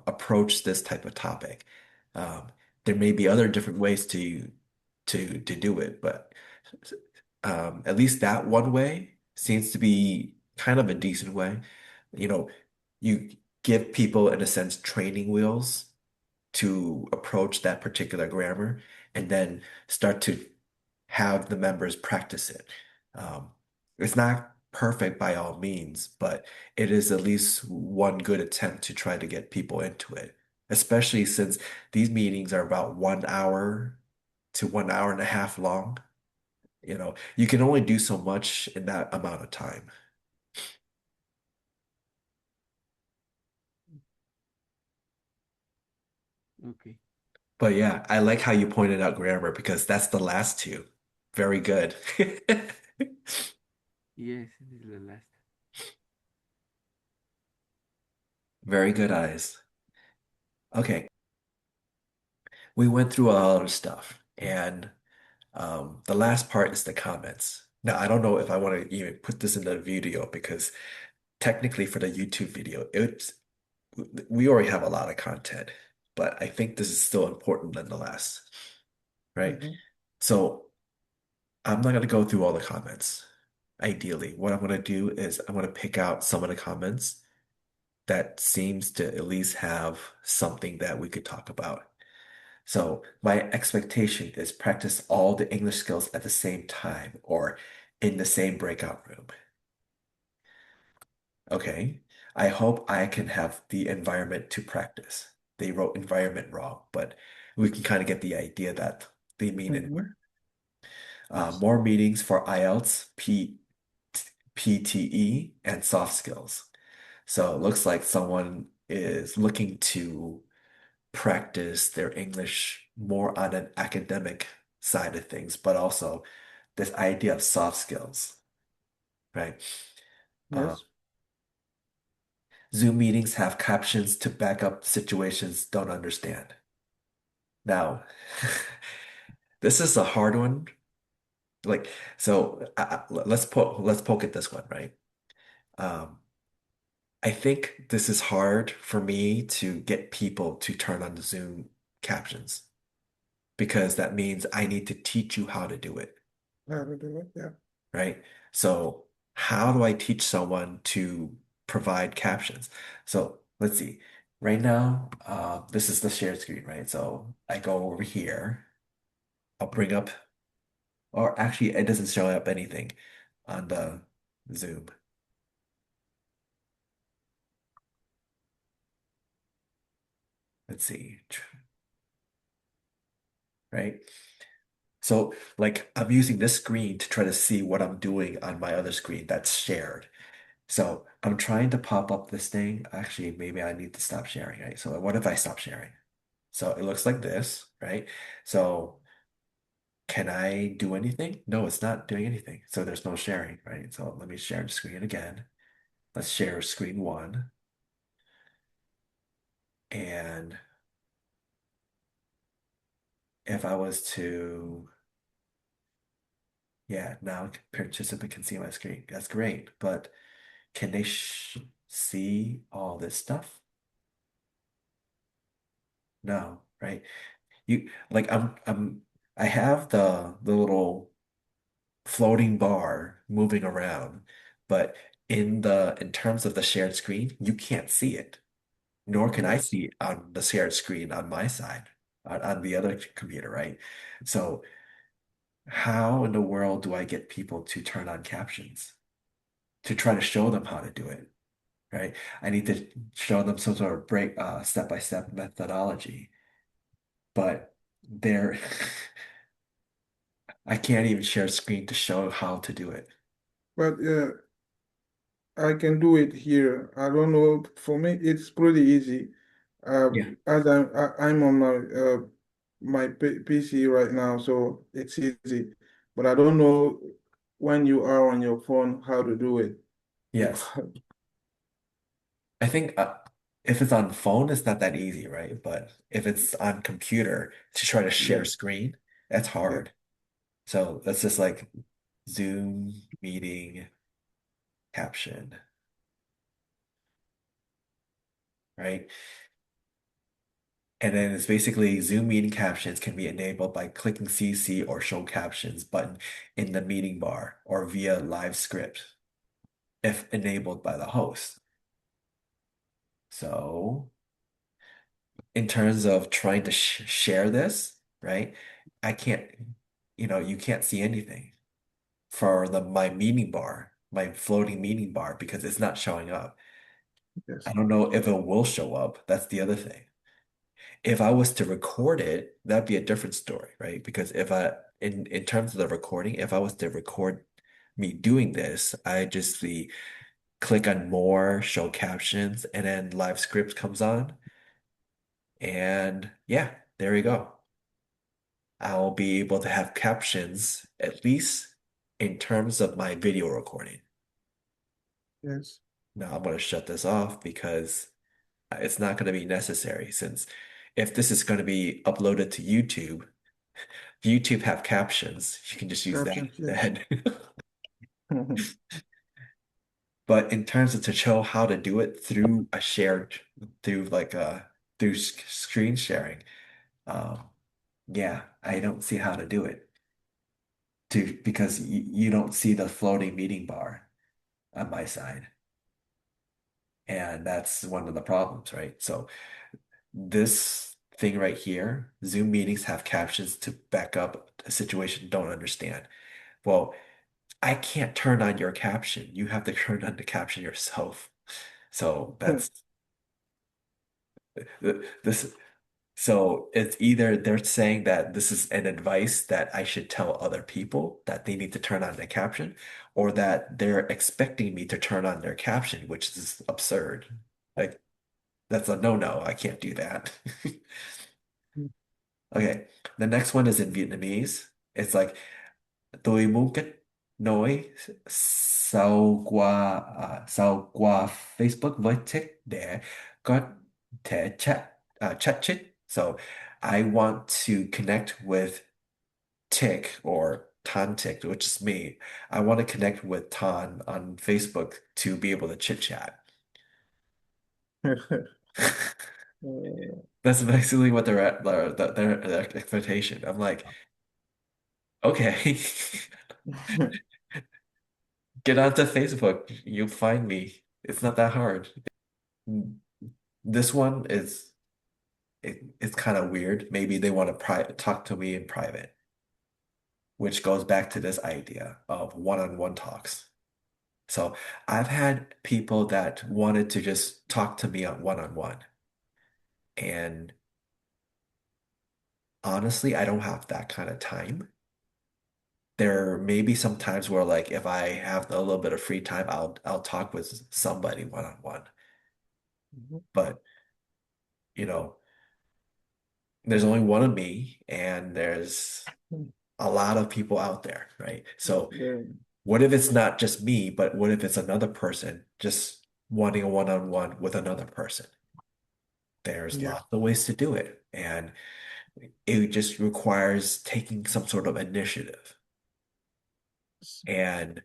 approach this type of topic. Um, there may be other different ways to do it, but at least that one way seems to be kind of a decent way. You know, you give people, in a sense, training wheels to approach that particular grammar and then start to have the members practice it. Um, it's not perfect by all means, but it is at least one good attempt to try to get people into it, especially since these meetings are about 1 hour to 1 hour and a half long. You can only do so much in that amount of time. Okay. But yeah, I like how you pointed out grammar because that's the last two. Very good. Yes, this is the last. Very good eyes. Okay, we went through a lot of stuff, and the last part is the comments. Now, I don't know if I want to even put this in the video because technically for the YouTube video, we already have a lot of content, but I think this is still important nonetheless, right? Mhm. So I'm not going to go through all the comments. Ideally, what I'm going to do is I'm going to pick out some of the comments that seems to at least have something that we could talk about. So my expectation is practice all the English skills at the same time or in the same breakout room. Okay. I hope I can have the environment to practice. They wrote environment wrong, but we can kind of get the idea that they mean Mhm. environment. Yes. More meetings for IELTS, PTE, and soft skills. So it looks like someone is looking to practice their English more on an academic side of things, but also this idea of soft skills, right? Uh, Yes. Zoom meetings have captions to back up situations don't understand. Now, this is a hard one. Like, so let's poke at this one, right? Um, I think this is hard for me to get people to turn on the Zoom captions because that means I need to teach you how to do it, How to do it? Yeah. right? So how do I teach someone to provide captions? So let's see. Right now, this is the shared screen, right? So I go over here. I'll bring up, or actually, it doesn't show up anything on the Zoom. Let's see, right? So, like, I'm using this screen to try to see what I'm doing on my other screen that's shared. So, I'm trying to pop up this thing. Actually, maybe I need to stop sharing, right? So, what if I stop sharing? So, it looks like this, right? So, can I do anything? No, it's not doing anything. So, there's no sharing, right? So, let me share the screen again. Let's share screen one. And if I was to, yeah, now participant can see my screen. That's great. But can they sh see all this stuff? No, right? You like I have the little floating bar moving around, but in terms of the shared screen, you can't see it, nor can I Yes. see it on the shared screen on my side, on the other computer, right? So how in the world do I get people to turn on captions to try to show them how to do it, right? I need to show them some sort of step-by-step methodology, but they're I can't even share a screen to show how to do it. But I can do it here. I don't know. For me, it's pretty easy. Yeah. As I'm on my PC right now, so it's easy. But I don't know when you are on your phone how to do it Yes. because I think if it's on phone, it's not that easy, right? But if it's on computer to try to share yeah, screen, that's yeah, hard. So that's just like Zoom meeting caption, right? And then it's basically Zoom meeting captions can be enabled by clicking CC or show captions button in the meeting bar or via live script if enabled by the host. So in terms of trying to share this, right? I can't, you can't see anything for my meeting bar, my floating meeting bar, because it's not showing up. I yes, don't know if it will show up. That's the other thing. If I was to record it, that'd be a different story, right? Because if in terms of the recording, if I was to record me doing this, I just click on more, show captions, and then live script comes on. And yeah, there we go. I'll be able to have captions, at least in terms of my video recording. yes. Now I'm going to shut this off because it's not going to be necessary since if this is going to be uploaded to YouTube, YouTube have captions. You can just use that Captions, yes. instead. But in terms of to show how to do it through through like through screen sharing, um, yeah, I don't see how to do it because you don't see the floating meeting bar on my side. And that's one of the problems, right? So this thing right here, Zoom meetings have captions to back up a situation you don't understand. Well, I can't turn on your caption. You have to turn on the caption yourself. So this. So it's either they're saying that this is an advice that I should tell other people that they need to turn on their caption, or that they're expecting me to turn on their caption, which is absurd. Like that's a no-no. I can't do that. Okay, the next one is in Vietnamese. It's like tôi muốn kết nối sau qua Facebook với Tech để có thể chat chit. So I want to connect with Tick or Tantic, which is me. I want to connect with Tan on Facebook to be able to chit chat. That's basically what they're at, their expectation. I'm like, okay, get onto Facebook. You'll find me. It's not that hard. This one is it's kind of weird. Maybe they want to talk to me in private, which goes back to this idea of one-on-one talks. So I've had people that wanted to just talk to me on one-on-one. And honestly, I don't have that kind of time. There may be some times where like if I have a little bit of free time, I'll talk with somebody one-on-one. But you know, there's only one of me and there's a lot of people out there, right? So Yeah. what if it's not just me, but what if it's another person just wanting a one-on-one with another person? There's Yeah. lots of ways to do it, and it just requires taking some sort of initiative. And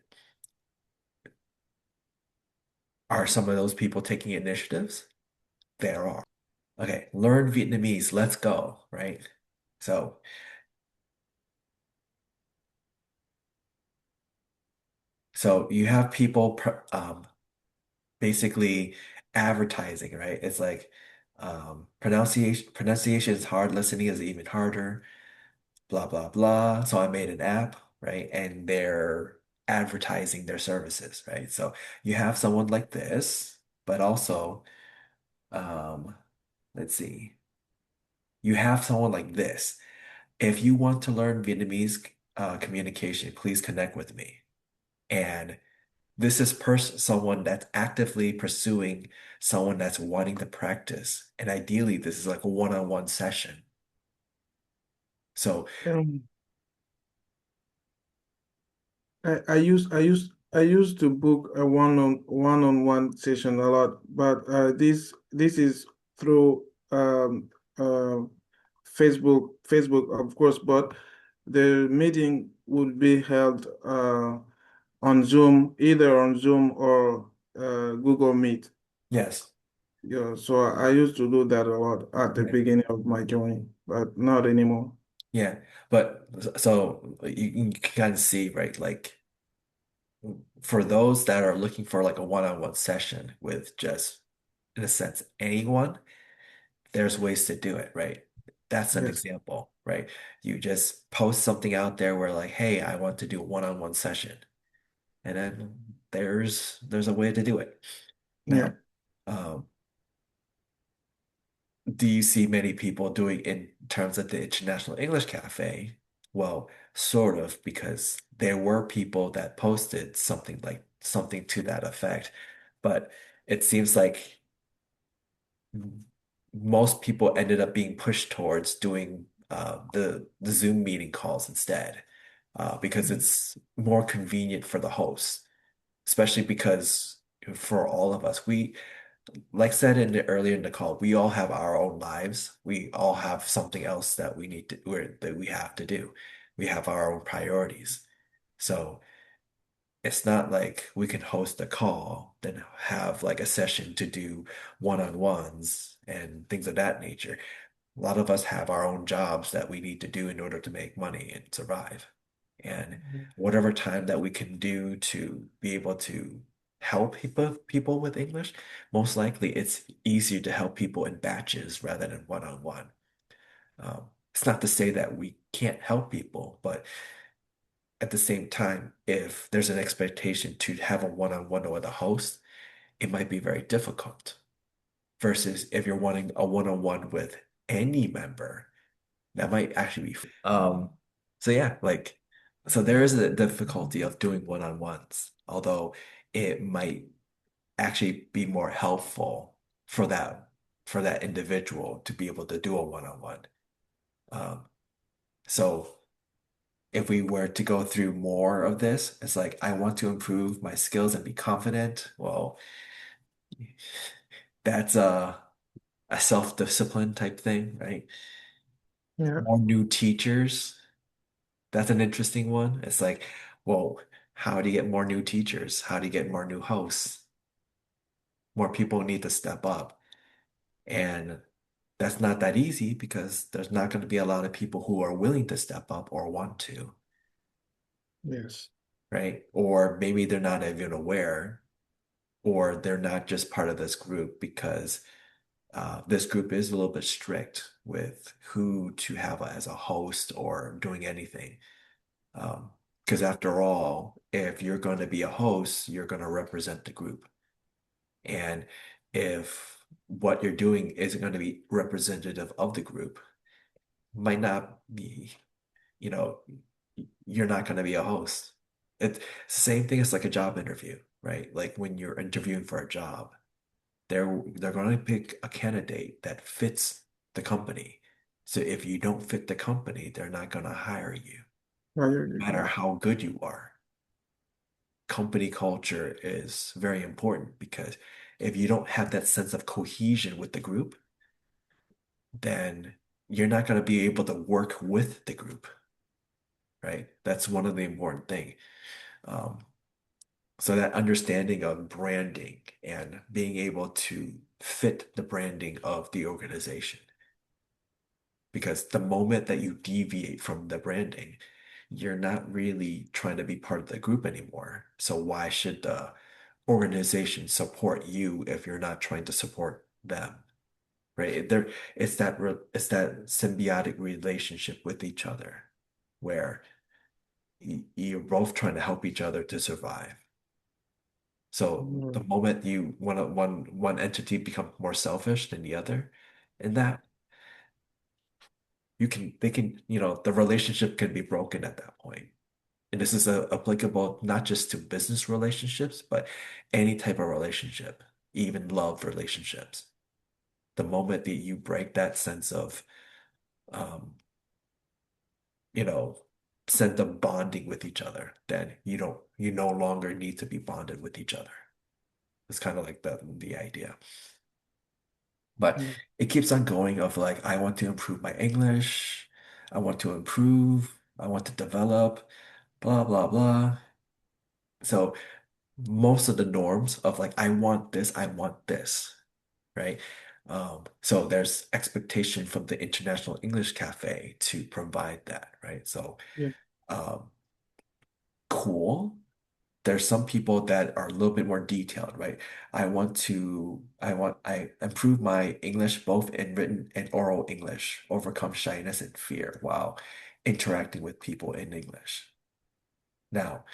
are some of those people taking initiatives? There are. Okay, learn Vietnamese, let's go, right? So, so you have people basically advertising, right? It's like pronunciation is hard, listening is even harder, blah blah blah. So I made an app, right? And they're advertising their services, right? So you have someone like this, but also um let's see. You have someone like this. If you want to learn Vietnamese communication, please connect with me. And this is someone that's actively pursuing someone that's wanting to practice. And ideally, this is like a one-on-one session. So, Um, I used to book a one-on-one session a lot, but this is through Facebook of course, but the meeting would be held on Zoom, either on Zoom or Google Meet. yes. Yeah, so I used to do that a lot at the Yeah. beginning of my journey, but not anymore. Yeah. But so you can kind of see, right? Like for those that are looking for like a one-on-one session with just, in a sense, anyone, there's ways to do it, right? That's an Yes. example, right? You just post something out there where like, hey, I want to do a one-on-one session. And then there's a way to do it. Yeah. Now, um, do you see many people doing in terms of the International English Cafe? Well, sort of, because there were people that posted something to that effect, but it seems like most people ended up being pushed towards doing the Zoom meeting calls instead, because it's more convenient for the host, especially because for all of us, like said earlier in the call, we all have our own lives. We all have something else that we need to that we have to do. We have our own priorities. So it's not like we can host a call, then have like a session to do one-on-ones and things of that nature. A lot of us have our own jobs that we need to do in order to make money and survive. And whatever time that we can do to be able to help people with English, most likely it's easier to help people in batches rather than one-on-one. It's not to say that we can't help people, but at the same time, if there's an expectation to have a one-on-one with a host, it might be very difficult. Versus if you're wanting a one-on-one with any member, that might actually be. So yeah, like, so there is a difficulty of doing one-on-ones, although it might actually be more helpful for that individual to be able to do a one-on-one. Um, so if we were to go through more of this, it's like I want to improve my skills and be confident. Well, that's a self-discipline type thing, right? Yeah. More new teachers. That's an interesting one. It's like, well, how do you get more new teachers? How do you get more new hosts? More people need to step up. And that's not that easy because there's not going to be a lot of people who are willing to step up or want to, Yes. right? Or maybe they're not even aware, or they're not just part of this group because this group is a little bit strict with who to have as a host or doing anything. Because after all, if you're going to be a host, you're going to represent the group. And if what you're doing isn't going to be representative of the group, might not be, you know, you're not going to be a host. It's the same thing as like a job interview, right? Like when you're interviewing for a job, they're going to pick a candidate that fits the company. So if you don't fit the company, they're not going to hire you, no matter Yeah. how good you are. Company culture is very important because if you don't have that sense of cohesion with the group, then you're not going to be able to work with the group, right? That's one of the important things. Um, so that understanding of branding and being able to fit the branding of the organization. Because the moment that you deviate from the branding, you're not really trying to be part of the group anymore. So why should the organization support you if you're not trying to support them? Right? It's that symbiotic relationship with each other where you're both trying to help each other to survive. So the Mm. moment one entity becomes more selfish than the other, and that they can, the relationship can be broken at that point. And this is applicable not just to business relationships, but any type of relationship, even love relationships. The moment that you break that sense of, um, you know, sense of bonding with each other, then you no longer need to be bonded with each other. It's kind of like the idea. But Mm. it keeps on going of like, I want to improve my English. I want to improve. I want to develop, blah, blah, blah. So most of the norms of like, I want this, right? So there's expectation from the International English Cafe to provide that, right? So Yeah. um, cool. There's some people that are a little bit more detailed, right? I improve my English both in written and oral English, overcome shyness and fear while interacting with people in English. Now,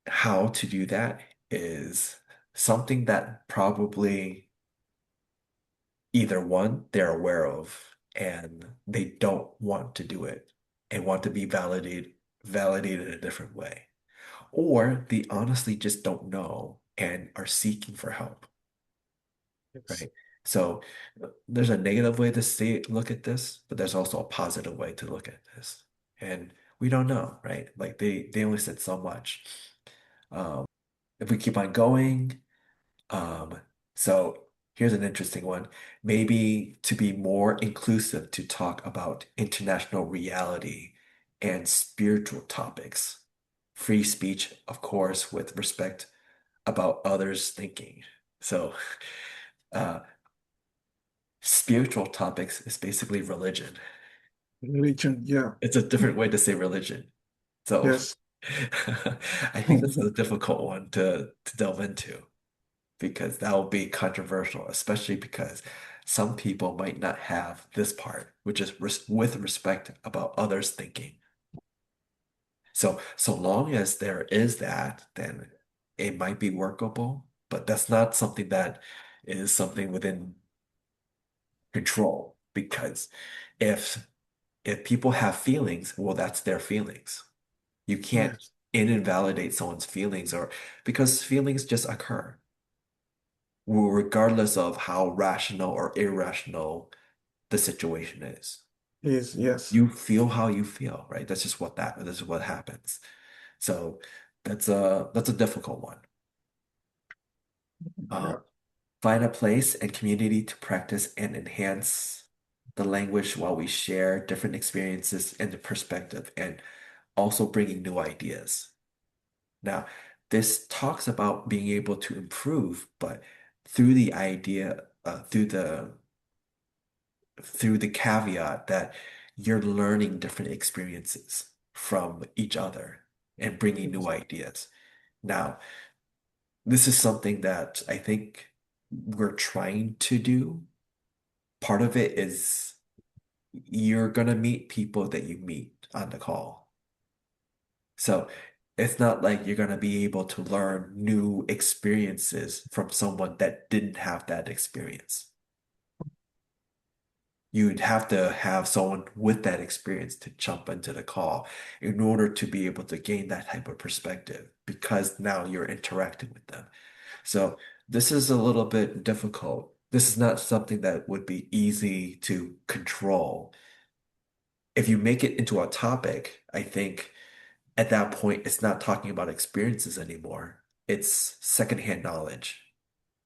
how to do that is something that probably either one, they're aware of and they don't want to do it and want to be validated a different way. Or they honestly just don't know and are seeking for help, Yes. right? So there's a negative way to look at this, but there's also a positive way to look at this. And we don't know, right? Like they only said so much. Um, if we keep on going, um, so here's an interesting one. Maybe to be more inclusive to talk about international reality and spiritual topics. Free speech, of course, with respect about others' thinking. So, uh, spiritual topics is basically religion. Religion. Yeah. It's a different way to say religion. So, Yes. I think this is a difficult one to delve into because that will be controversial, especially because some people might not have this part, which is with respect about others' thinking. So long as there is that, then it might be workable, but that's not something that is something within control because if if people have feelings, well, that's their feelings. You can't Yes. invalidate someone's feelings or because feelings just occur, regardless of how rational or irrational the situation is. Yes. You feel how you feel, right? This is what happens. So that's a difficult one. Yeah. Um, Find a place and community to practice and enhance the language while we share different experiences and the perspective and also bringing new ideas. Now, this talks about being able to improve, but through the idea, through the caveat that you're learning different experiences from each other and bringing new Yes. ideas. Now, this is something that I think we're trying to do. Part of it is you're gonna meet people that you meet on the call. So it's not like you're gonna be able to learn new experiences from someone that didn't have that experience. You'd have to have someone with that experience to jump into the call in order to be able to gain that type of perspective because now you're interacting with them. So this is a little bit difficult. This is not something that would be easy to control. If you make it into a topic, I think at that point it's not talking about experiences anymore. It's secondhand knowledge.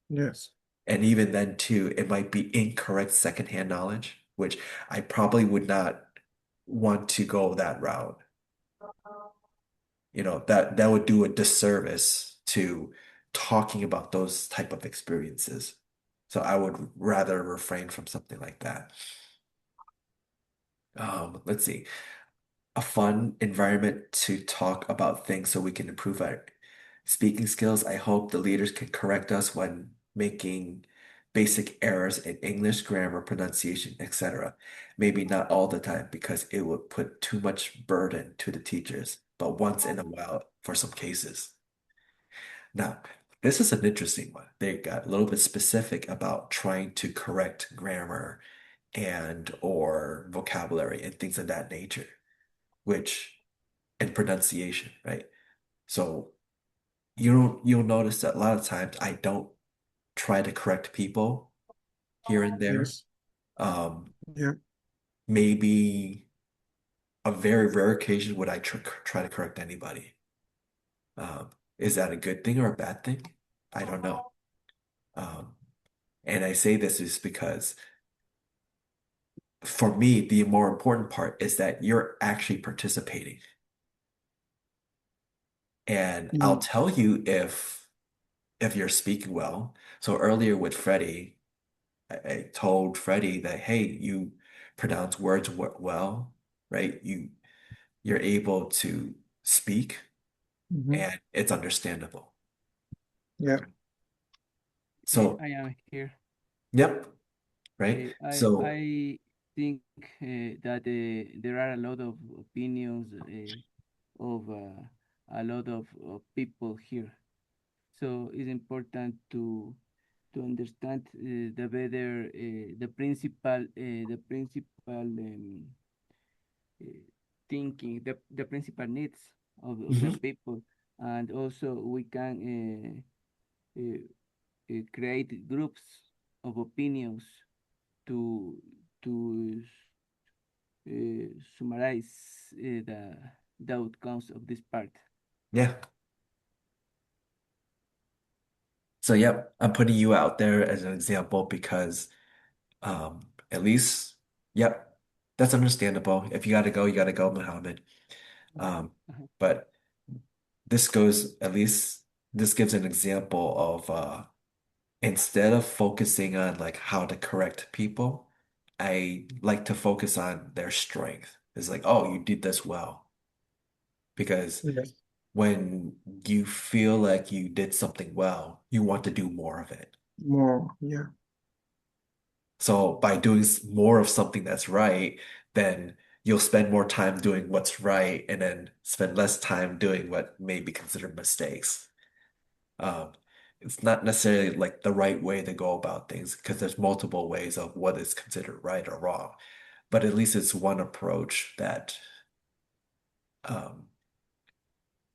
Yes. And even then, too, it might be incorrect secondhand knowledge, which I probably would not want to go that route. That would do a disservice to talking about those type of experiences. So I would rather refrain from something like that. Let's see. A fun environment to talk about things so we can improve our speaking skills. I hope the leaders can correct us when making basic errors in English, grammar, pronunciation, etc. Maybe not all the time because it would put too much burden to the teachers, but once in a while for some cases. Now, this is an interesting one. They got a little bit specific about trying to correct grammar and or vocabulary and things of that nature, which and pronunciation, right? So you'll notice that a lot of times I don't try to correct people here and there. Yes. Um, Yeah. maybe a very rare occasion would I try to correct anybody. Is that a good thing or a bad thing? I don't know. Um, and I say this is because for me, the more important part is that you're actually participating. And I'll Mm. tell you if you're speaking well. So earlier with Freddie, I told Freddie that, hey, you pronounce words well, right? You're able to speak Mhm. and it's understandable. Yeah. So, I am here. yep, right? So, I think that there are a lot of opinions of a lot of people here. So it's important to understand the principal uh, thinking, the principal needs of the mhm, people, and also we can create groups of opinions to to summarize the outcomes of this part. yeah. So, yep, I'm putting you out there as an example because at least, yep, that's understandable. If you gotta go, Muhammad. Um, Uh-huh. but this goes, at least this gives an example of instead of focusing on like how to correct people, I like to focus on their strength. It's like, oh, you did this well. Because Yes. when you feel like you did something well, you want to do more of it. More. Yeah. So by doing more of something that's right, then you'll spend more time doing what's right and then spend less time doing what may be considered mistakes. Um, it's not necessarily like the right way to go about things because there's multiple ways of what is considered right or wrong. But at least it's one approach that um,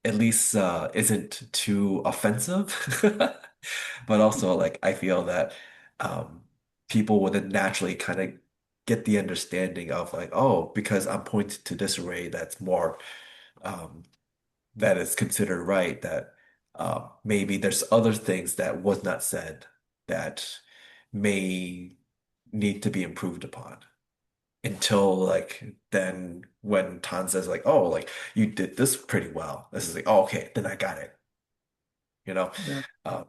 at least isn't too offensive. But also, like, I feel that um, people would then naturally kind of get the understanding of like, oh, because I'm pointing to this way that's more um, that is considered right, that maybe there's other things that was not said that may need to be improved upon. until like then when Tan says like, oh, like you did this pretty well. This is like, oh, okay, then I got it. You know, Yeah. uh,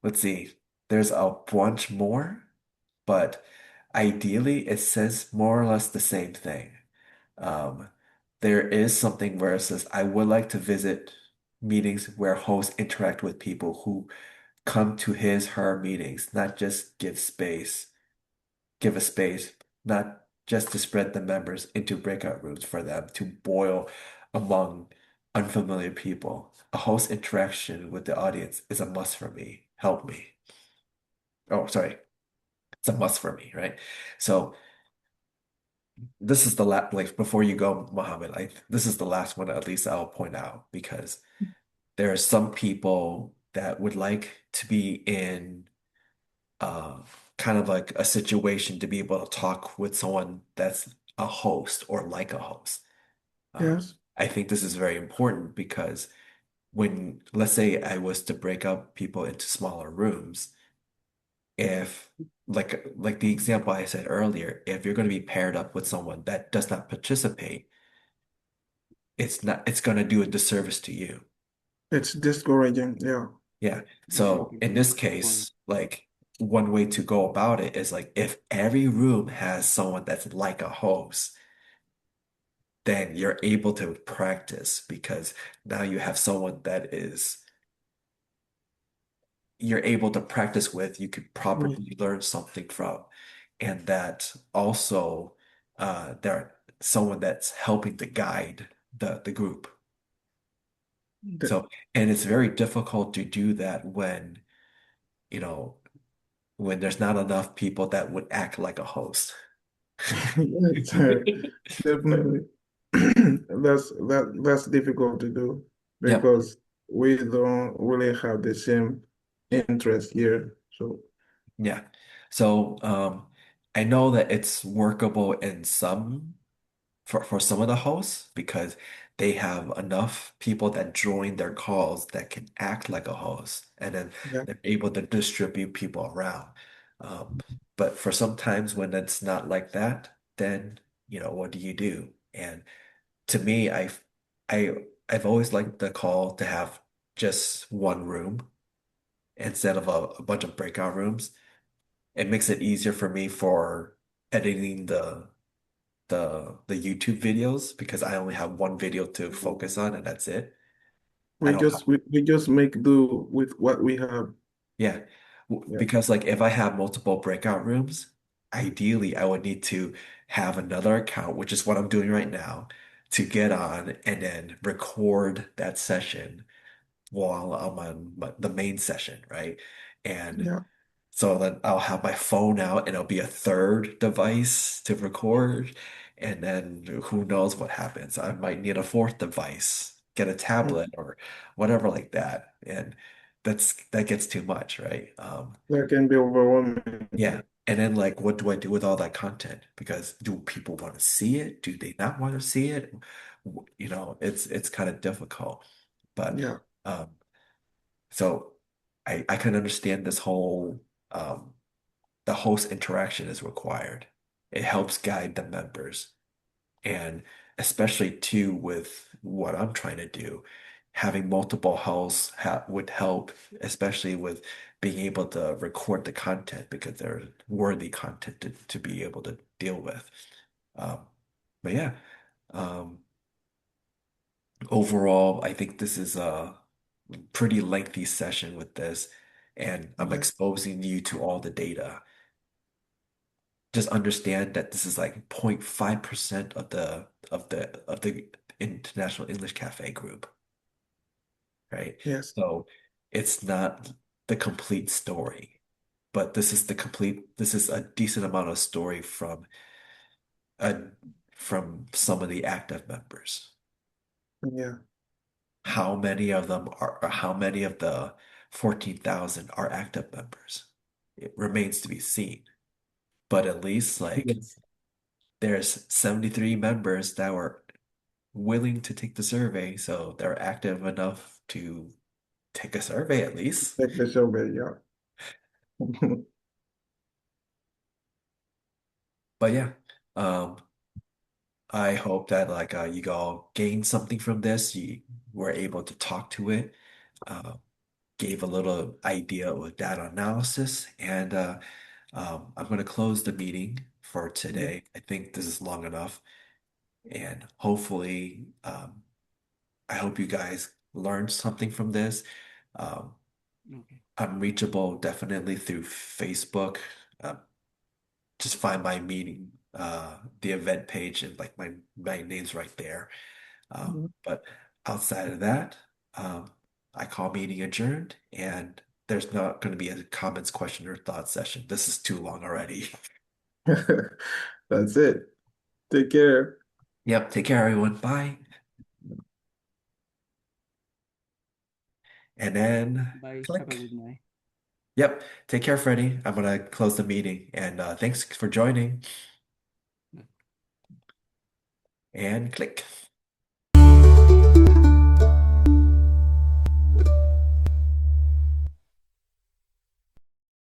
let's see. There's a bunch more, but ideally it says more or less the same thing. Um, there is something where it says, I would like to visit meetings where hosts interact with people who come to his, her meetings, not just give a space, not just to spread the members into breakout rooms for them to boil among unfamiliar people. A host interaction with the audience is a must for me. Help me. Oh, sorry. It's a must for me, right? So this is the last, like before you go, Mohammed, this is the last one at least I'll point out because there are some people that would like to be in uh, kind of like a situation to be able to talk with someone that's a host or like a host. Yes. I think this is very important because when, let's say I was to break up people into smaller rooms, if like the example I said earlier, if you're going to be paired up with someone that does not participate, it's going to do a disservice to you. It's discouraging. Yeah. Yeah. Yeah, So in good this point. case, like one way to go about it is like if every room has someone that's like a host, then you're able to practice because now you have someone that is you're able to practice with, you could Mm. probably learn something from. And that also they're someone that's helping to guide the group. The- So, and it's very difficult to do that when, you know, when there's not enough people that would act like a host. Yes, definitely. That's difficult to do Yep. because we don't really have the same interest here. So Yeah. So I know that it's workable in some for some of the hosts because they have enough people that join their calls that can act like a host and then yeah, they're able to distribute people around. Um, but for sometimes when it's not like that, then what do you do? And to me, I I've always liked the call to have just one room instead of a bunch of breakout rooms. It makes it easier for me for editing the YouTube videos because I only have one video to focus on and that's it. I we don't have, just we just make do with what we have. yeah. Yeah, Because like if I have multiple breakout rooms, ideally I would need to have another account, which is what I'm doing right now, to get on and then record that session while I'm on the main session, right? And yeah, so then I'll have my phone out and it'll be a third device to record. And then who knows what happens. I might need a fourth device, get a mm, tablet or whatever like that. And that gets too much, right? that can be overwhelming. Yeah. And then like what do I do with all that content? Because do people want to see it? Do they not want to see it? It's kind of difficult. But Yeah, um so I can understand this whole the host interaction is required. It helps guide the members. And especially too with what I'm trying to do, having multiple hosts would help, especially with being able to record the content because they're worthy content to be able to deal with. Um, but yeah, um, overall, I think this is a pretty lengthy session with this, and I'm yeah, exposing you to all the data. Just understand that this is like 0.5% of the International English Cafe group, right? yes, So it's not the complete story, but this is a decent amount of story uh, from some of the active members. yeah. How many of the 14,000 are active members? It remains to be seen. But at least like Yes. there's 73 members that were willing to take the survey, so they're active enough to take a survey at least. Take the survey. Yeah. But yeah, Um, I hope that like you all gained something from this. You were able to talk to it, uh, gave a little idea of data analysis, and I'm going to close the meeting for Yep. today. I think this is long enough, and hopefully, I hope you guys learned something from this. Um, Okay. I'm reachable definitely through Facebook. Uh, just find my meeting, the event page, and like my name's right there. But outside of that, um, I call meeting adjourned, and there's not going to be a comments, question, or thought session. This is too long already. That's it. Take care. Yep. Take care, everyone. Bye. And then Bye. Have a click. good night. Yep. Take care, Freddie. I'm gonna close the meeting, and thanks for joining. And click.